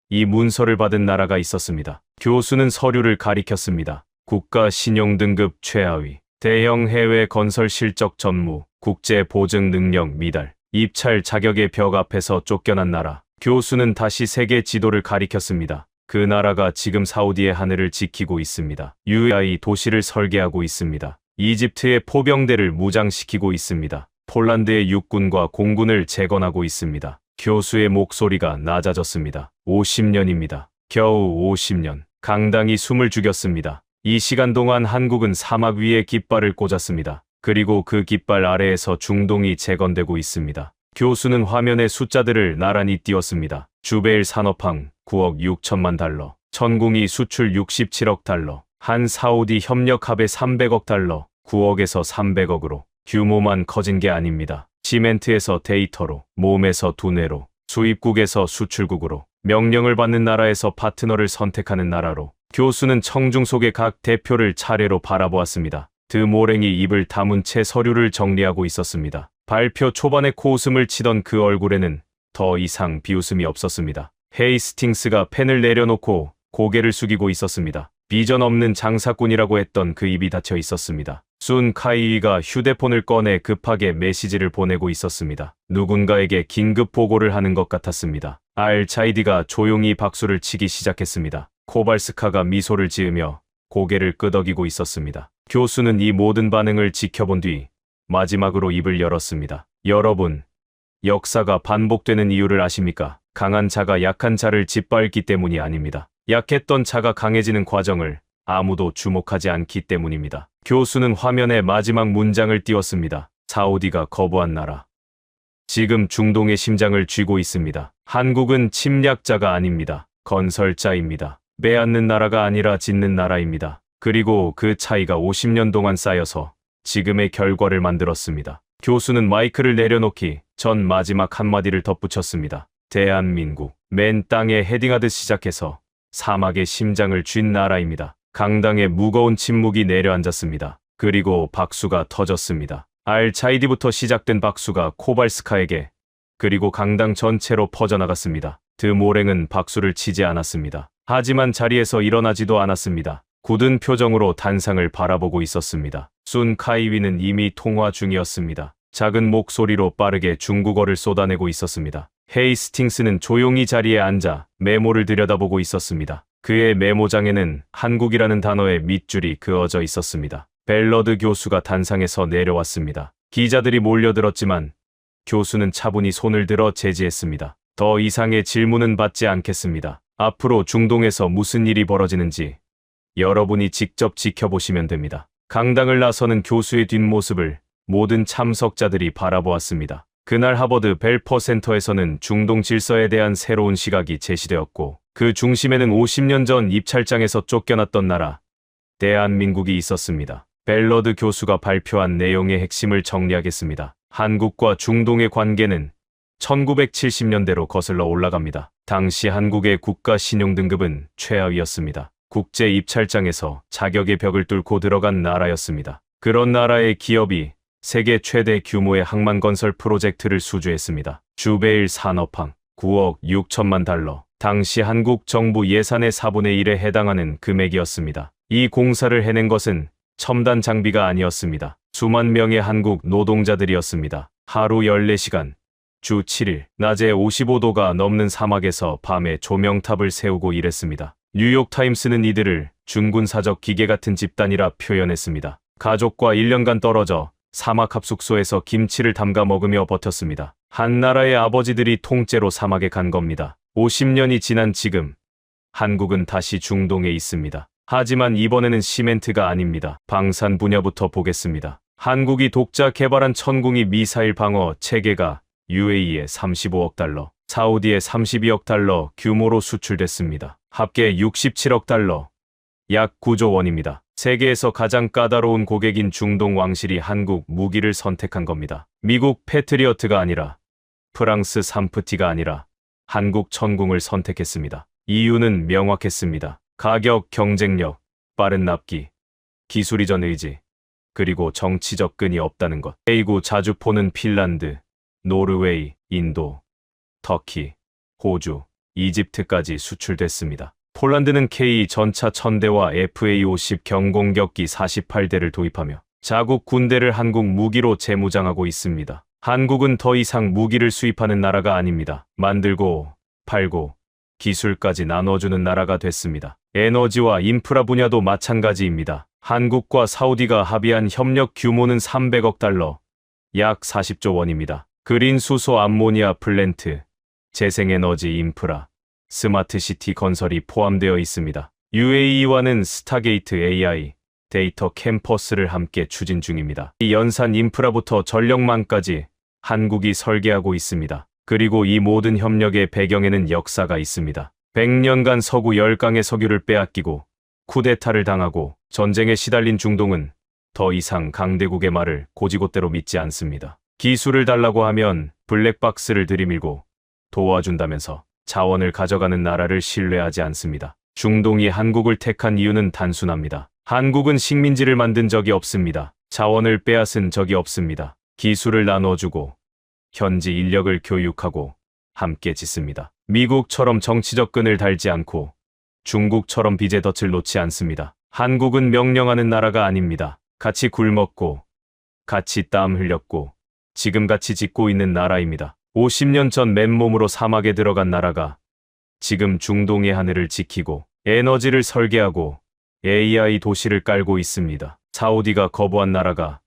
Speaker 2: 이 문서를 받은 나라가 있었습니다. 교수는 서류를 가리켰습니다. 국가 신용 등급 최하위, 대형 해외 건설 실적 전무, 국제 보증 능력 미달, 입찰 자격의 벽 앞에서 쫓겨난 나라. 교수는 다시 세계 지도를 가리켰습니다. 그 나라가 지금 사우디의 하늘을 지키고 있습니다. UAE 도시를 설계하고 있습니다. 이집트의 포병대를 무장시키고 있습니다. 폴란드의 육군과 공군을 재건하고 있습니다. 교수의 목소리가 낮아졌습니다. 50년입니다. 겨우 50년. 강당이 숨을 죽였습니다. 이 시간 동안 한국은 사막 위에 깃발을 꽂았습니다. 그리고 그 깃발 아래에서 중동이 재건되고 있습니다. 교수는 화면에 숫자들을 나란히 띄웠습니다. 주베일 산업항 9억 6천만 달러, 천궁이 수출 67억 달러, 한 사우디 협력합의 300억 달러, 9억에서 300억으로 규모만 커진 게 아닙니다. 시멘트에서 데이터로, 몸에서 두뇌로, 수입국에서 수출국으로, 명령을 받는 나라에서 파트너를 선택하는 나라로. 교수는 청중 속의 각 대표를 차례로 바라보았습니다. 드모랭이 입을 다문 채 서류를 정리하고 있었습니다. 발표 초반에 코웃음을 치던 그 얼굴에는 더 이상 비웃음이 없었습니다. 헤이스팅스가 펜을 내려놓고 고개를 숙이고 있었습니다. 비전 없는 장사꾼이라고 했던 그 입이 닫혀 있었습니다. 순 카이위가 휴대폰을 꺼내 급하게 메시지를 보내고 있었습니다. 누군가에게 긴급 보고를 하는 것 같았습니다. 알차이디가 조용히 박수를 치기 시작했습니다. 코발스카가 미소를 지으며 고개를 끄덕이고 있었습니다. 교수는 이 모든 반응을 지켜본 뒤 마지막으로 입을 열었습니다. 여러분, 역사가 반복되는 이유를 아십니까? 강한 자가 약한 자를 짓밟기 때문이 아닙니다. 약했던 자가 강해지는 과정을 아무도 주목하지 않기 때문입니다. 교수는 화면에 마지막 문장을 띄웠습니다. 사우디가 거부한 나라. 지금 중동의 심장을 쥐고 있습니다. 한국은 침략자가 아닙니다. 건설자입니다. 빼앗는 나라가 아니라 짓는 나라입니다. 그리고 그 차이가 50년 동안 쌓여서 지금의 결과를 만들었습니다. 교수는 마이크를 내려놓기 전 마지막 한마디를 덧붙였습니다. 대한민국, 맨 땅에 헤딩하듯 시작해서 사막의 심장을 쥔 나라입니다. 강당에 무거운 침묵이 내려앉았습니다. 그리고 박수가 터졌습니다. 알차이디부터 시작된 박수가 코발스카에게 그리고 강당 전체로 퍼져나갔습니다. 드모랭은 박수를 치지 않았습니다. 하지만 자리에서 일어나지도 않았습니다. 굳은 표정으로 단상을 바라보고 있었습니다. 순 카이위는 이미 통화 중이었습니다. 작은 목소리로 빠르게 중국어를 쏟아내고 있었습니다. 헤이스팅스는 조용히 자리에 앉아 메모를 들여다보고 있었습니다. 그의 메모장에는 한국이라는 단어의 밑줄이 그어져 있었습니다. 벨러드 교수가 단상에서 내려왔습니다. 기자들이 몰려들었지만 교수는 차분히 손을 들어 제지했습니다. 더 이상의 질문은 받지 않겠습니다. 앞으로 중동에서 무슨 일이 벌어지는지 여러분이 직접 지켜보시면 됩니다. 강당을 나서는 교수의 뒷모습을 모든 참석자들이 바라보았습니다. 그날 하버드 벨퍼 센터에서는 중동 질서에 대한 새로운 시각이 제시되었고 그 중심에는 50년 전 입찰장에서 쫓겨났던 나라, 대한민국이 있었습니다. 벨러드 교수가 발표한 내용의 핵심을 정리하겠습니다. 한국과 중동의 관계는 1970년대로 거슬러 올라갑니다. 당시 한국의 국가 신용 등급은 최하위였습니다. 국제 입찰장에서 자격의 벽을 뚫고 들어간 나라였습니다. 그런 나라의 기업이 세계 최대 규모의 항만 건설 프로젝트를 수주했습니다. 주베일 산업항 9억 6천만 달러. 당시 한국 정부 예산의 4분의 1에 해당하는 금액이었습니다. 이 공사를 해낸 것은 첨단 장비가 아니었습니다. 수만 명의 한국 노동자들이었습니다. 하루 14시간, 주 7일, 낮에 55도가 넘는 사막에서 밤에 조명탑을 세우고 일했습니다. 뉴욕타임스는 이들을 준군사적 기계 같은 집단이라 표현했습니다. 가족과 1년간 떨어져 사막 합숙소에서 김치를 담가 먹으며 버텼습니다. 한 나라의 아버지들이 통째로 사막에 간 겁니다. 50년이 지난 지금 한국은 다시 중동에 있습니다. 하지만 이번에는 시멘트가 아닙니다. 방산 분야부터 보겠습니다. 한국이 독자 개발한 천궁이 미사일 방어 체계가 UAE에 35억 달러, 사우디에 32억 달러 규모로 수출됐습니다. 합계 67억 달러, 약 9조 원입니다. 세계에서 가장 까다로운 고객인 중동 왕실이 한국 무기를 선택한 겁니다. 미국 패트리어트가 아니라 프랑스 삼프티가 아니라 한국 천궁을 선택했습니다. 이유는 명확했습니다. 가격, 경쟁력, 빠른 납기, 기술이전 의지, 그리고 정치적 끈이 없다는 것. A구 자주포는 핀란드, 노르웨이, 인도, 터키, 호주, 이집트까지 수출됐습니다. 폴란드는 K 전차 1000대와 FA-50 경공격기 48대를 도입하며 자국 군대를 한국 무기로 재무장하고 있습니다. 한국은 더 이상 무기를 수입하는 나라가 아닙니다. 만들고, 팔고, 기술까지 나눠주는 나라가 됐습니다. 에너지와 인프라 분야도 마찬가지입니다. 한국과 사우디가 합의한 협력 규모는 300억 달러, 약 40조 원입니다. 그린 수소 암모니아 플랜트, 재생에너지 인프라, 스마트시티 건설이 포함되어 있습니다. UAE와는 스타게이트 AI, 데이터 캠퍼스를 함께 추진 중입니다. 이 연산 인프라부터 전력망까지 한국이 설계하고 있습니다. 그리고 이 모든 협력의 배경에는 역사가 있습니다. 100년간 서구 열강의 석유를 빼앗기고 쿠데타를 당하고 전쟁에 시달린 중동은 더 이상 강대국의 말을 고지곳대로 믿지 않습니다. 기술을 달라고 하면 블랙박스를 들이밀고 도와준다면서 자원을 가져가는 나라를 신뢰하지 않습니다. 중동이 한국을 택한 이유는 단순합니다. 한국은 식민지를 만든 적이 없습니다. 자원을 빼앗은 적이 없습니다. 기술을 나눠주고 현지 인력을 교육하고 함께 짓습니다. 미국처럼 정치적 끈을 달지 않고 중국처럼 빚의 덫을 놓지 않습니다. 한국은 명령하는 나라가 아닙니다. 같이 굶었고, 같이 땀 흘렸고, 지금 같이 짓고 있는 나라입니다. 50년 전 맨몸으로 사막에 들어간 나라가 지금 중동의 하늘을 지키고 에너지를 설계하고 AI 도시를 깔고 있습니다. 사우디가 거부한 나라가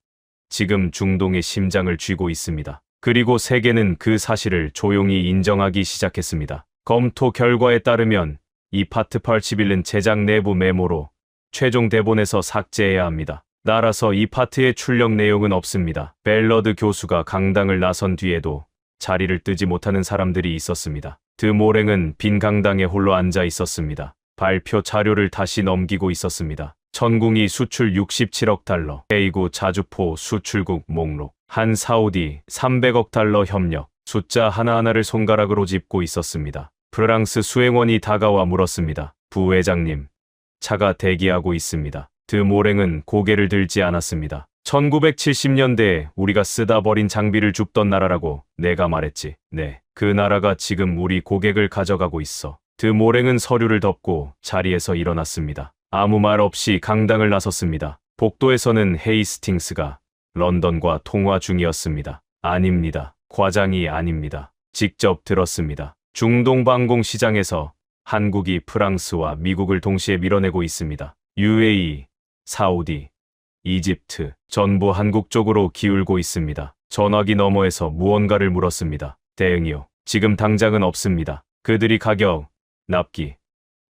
Speaker 2: 지금 중동의 심장을 쥐고 있습니다. 그리고 세계는 그 사실을 조용히 인정하기 시작했습니다. 검토 결과에 따르면 이 파트 81은 제작 내부 메모로 최종 대본에서 삭제해야 합니다. 따라서 이 파트의 출력 내용은 없습니다. 벨러드 교수가 강당을 나선 뒤에도 자리를 뜨지 못하는 사람들이 있었습니다. 드모랭은 빈 강당에 홀로 앉아 있었습니다. 발표 자료를 다시 넘기고 있었습니다. 천궁이 수출 67억 달러, K구 자주포 수출국 목록, 한 사우디 300억 달러 협력, 숫자 하나하나를 손가락으로 짚고 있었습니다. 프랑스 수행원이 다가와 물었습니다. 부회장님, 차가 대기하고 있습니다. 드모랭은 고개를 들지 않았습니다. 1970년대에 우리가 쓰다 버린 장비를 줍던 나라라고 내가 말했지. 네, 그 나라가 지금 우리 고객을 가져가고 있어. 드모랭은 서류를 덮고 자리에서 일어났습니다. 아무 말 없이 강당을 나섰습니다. 복도에서는 헤이스팅스가 런던과 통화 중이었습니다. 아닙니다. 과장이 아닙니다. 직접 들었습니다. 중동 방공 시장에서 한국이 프랑스와 미국을 동시에 밀어내고 있습니다. UAE, 사우디, 이집트, 전부 한국 쪽으로 기울고 있습니다. 전화기 너머에서 무언가를 물었습니다. 대응이요. 지금 당장은 없습니다. 그들이 가격, 납기,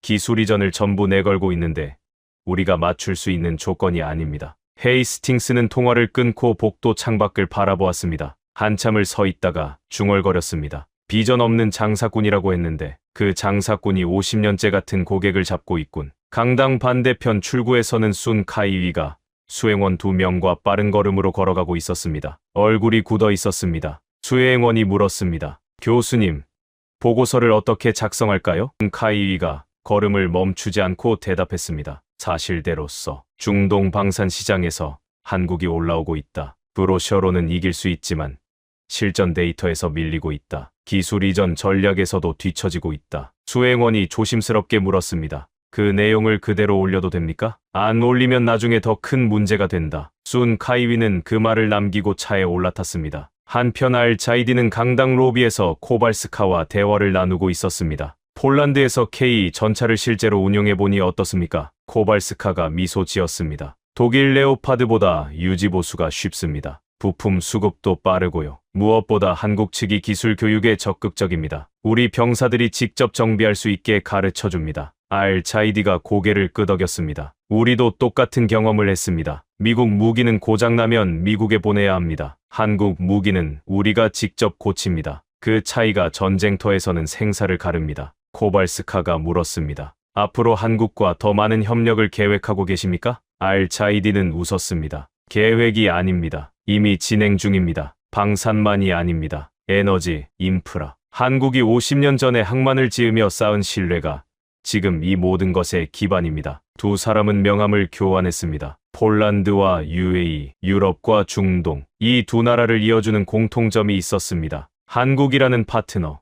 Speaker 2: 기술 이전을 전부 내걸고 있는데 우리가 맞출 수 있는 조건이 아닙니다. 헤이스팅스는 통화를 끊고 복도 창밖을 바라보았습니다. 한참을 서 있다가 중얼거렸습니다. 비전 없는 장사꾼이라고 했는데 그 장사꾼이 50년째 같은 고객을 잡고 있군. 강당 반대편 출구에서는 순 카이위가 수행원 2명과 빠른 걸음으로 걸어가고 있었습니다. 얼굴이 굳어 있었습니다. 수행원이 물었습니다. 교수님, 보고서를 어떻게 작성할까요? 카이위가 걸음을 멈추지 않고 대답했습니다. 사실대로서 중동 방산 시장에서 한국이 올라오고 있다. 브로셔로는 이길 수 있지만 실전 데이터에서 밀리고 있다. 기술 이전 전략에서도 뒤처지고 있다. 수행원이 조심스럽게 물었습니다. 그 내용을 그대로 올려도 됩니까? 안 올리면 나중에 더 큰 문제가 된다. 순 카이위는 그 말을 남기고 차에 올라탔습니다. 한편 알차이디는 강당 로비에서 코발스카와 대화를 나누고 있었습니다. 폴란드에서 K 전차를 실제로 운용해보니 어떻습니까? 코발스카가 미소 지었습니다. 독일 레오파드보다 유지 보수가 쉽습니다. 부품 수급도 빠르고요. 무엇보다 한국 측이 기술 교육에 적극적입니다. 우리 병사들이 직접 정비할 수 있게 가르쳐줍니다. 알차이디가 고개를 끄덕였습니다. 우리도 똑같은 경험을 했습니다. 미국 무기는 고장나면 미국에 보내야 합니다. 한국 무기는 우리가 직접 고칩니다. 그 차이가 전쟁터에서는 생사를 가릅니다. 코발스카가 물었습니다. 앞으로 한국과 더 많은 협력을 계획하고 계십니까? 알차이디는 웃었습니다. 계획이 아닙니다. 이미 진행 중입니다. 방산만이 아닙니다. 에너지, 인프라. 한국이 50년 전에 항만을 지으며 쌓은 신뢰가 지금 이 모든 것의 기반입니다. 두 사람은 명함을 교환했습니다. 폴란드와 UAE, 유럽과 중동, 이 두 나라를 이어주는 공통점이 있었습니다. 한국이라는 파트너.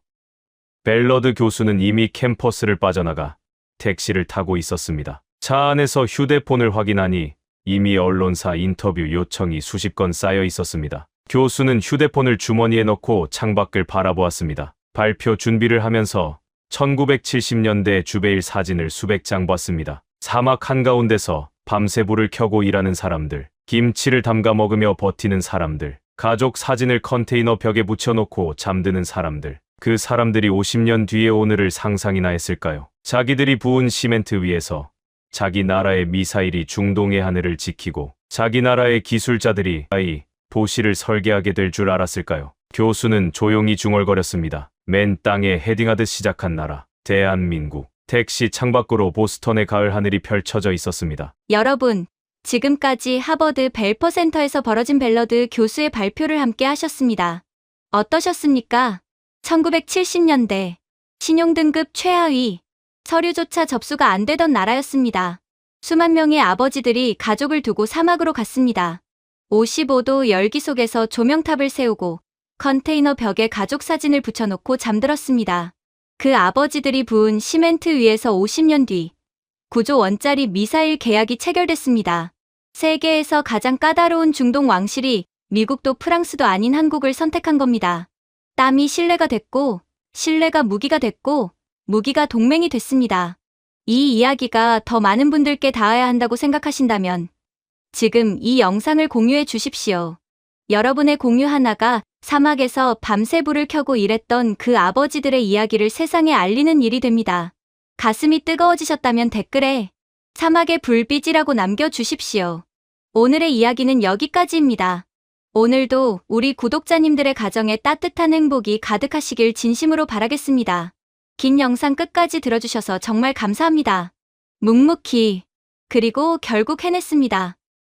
Speaker 2: 벨러드 교수는 이미 캠퍼스를 빠져나가 택시를 타고 있었습니다. 차 안에서 휴대폰을 확인하니 이미 언론사 인터뷰 요청이 수십 건 쌓여 있었습니다. 교수는 휴대폰을 주머니에 넣고 창밖을 바라보았습니다. 발표 준비를 하면서 1970년대 주베일 사진을 수백 장 봤습니다. 사막 한가운데서 밤새 불을 켜고 일하는 사람들, 김치를 담가 먹으며 버티는 사람들, 가족 사진을 컨테이너 벽에 붙여놓고 잠드는 사람들. 그 사람들이 50년 뒤의 오늘을 상상이나 했을까요? 자기들이 부은 시멘트 위에서 자기 나라의 미사일이 중동의 하늘을 지키고 자기 나라의 기술자들이 도시를 설계하게 될 줄 알았을까요? 교수는 조용히 중얼거렸습니다. 맨 땅에 헤딩하듯 시작한 나라, 대한민국. 택시 창밖으로 보스턴의 가을 하늘이 펼쳐져 있었습니다.
Speaker 3: 여러분, 지금까지 하버드 벨퍼 센터에서 벌어진 벨러드 교수의 발표를 함께 하셨습니다. 어떠셨습니까? 1970년대 신용등급 최하위, 서류조차 접수가 안 되던 나라였습니다. 수만 명의 아버지들이 가족을 두고 사막으로 갔습니다. 55도 열기 속에서 조명탑을 세우고 컨테이너 벽에 가족 사진을 붙여놓고 잠들었습니다. 그 아버지들이 부은 시멘트 위에서 50년 뒤 9조 원짜리 미사일 계약이 체결됐습니다. 세계에서 가장 까다로운 중동 왕실이 미국도 프랑스도 아닌 한국을 선택한 겁니다. 땀이 신뢰가 됐고, 신뢰가 무기가 됐고, 무기가 동맹이 됐습니다. 이 이야기가 더 많은 분들께 닿아야 한다고 생각하신다면 지금 이 영상을 공유해 주십시오. 여러분의 공유 하나가 사막에서 밤새 불을 켜고 일했던 그 아버지들의 이야기를 세상에 알리는 일이 됩니다. 가슴이 뜨거워지셨다면 댓글에 사막의 불빛이라고 남겨주십시오. 오늘의 이야기는 여기까지입니다. 오늘도 우리 구독자님들의 가정에 따뜻한 행복이 가득하시길 진심으로 바라겠습니다. 긴 영상 끝까지 들어주셔서 정말 감사합니다. 묵묵히 그리고 결국 해냈습니다.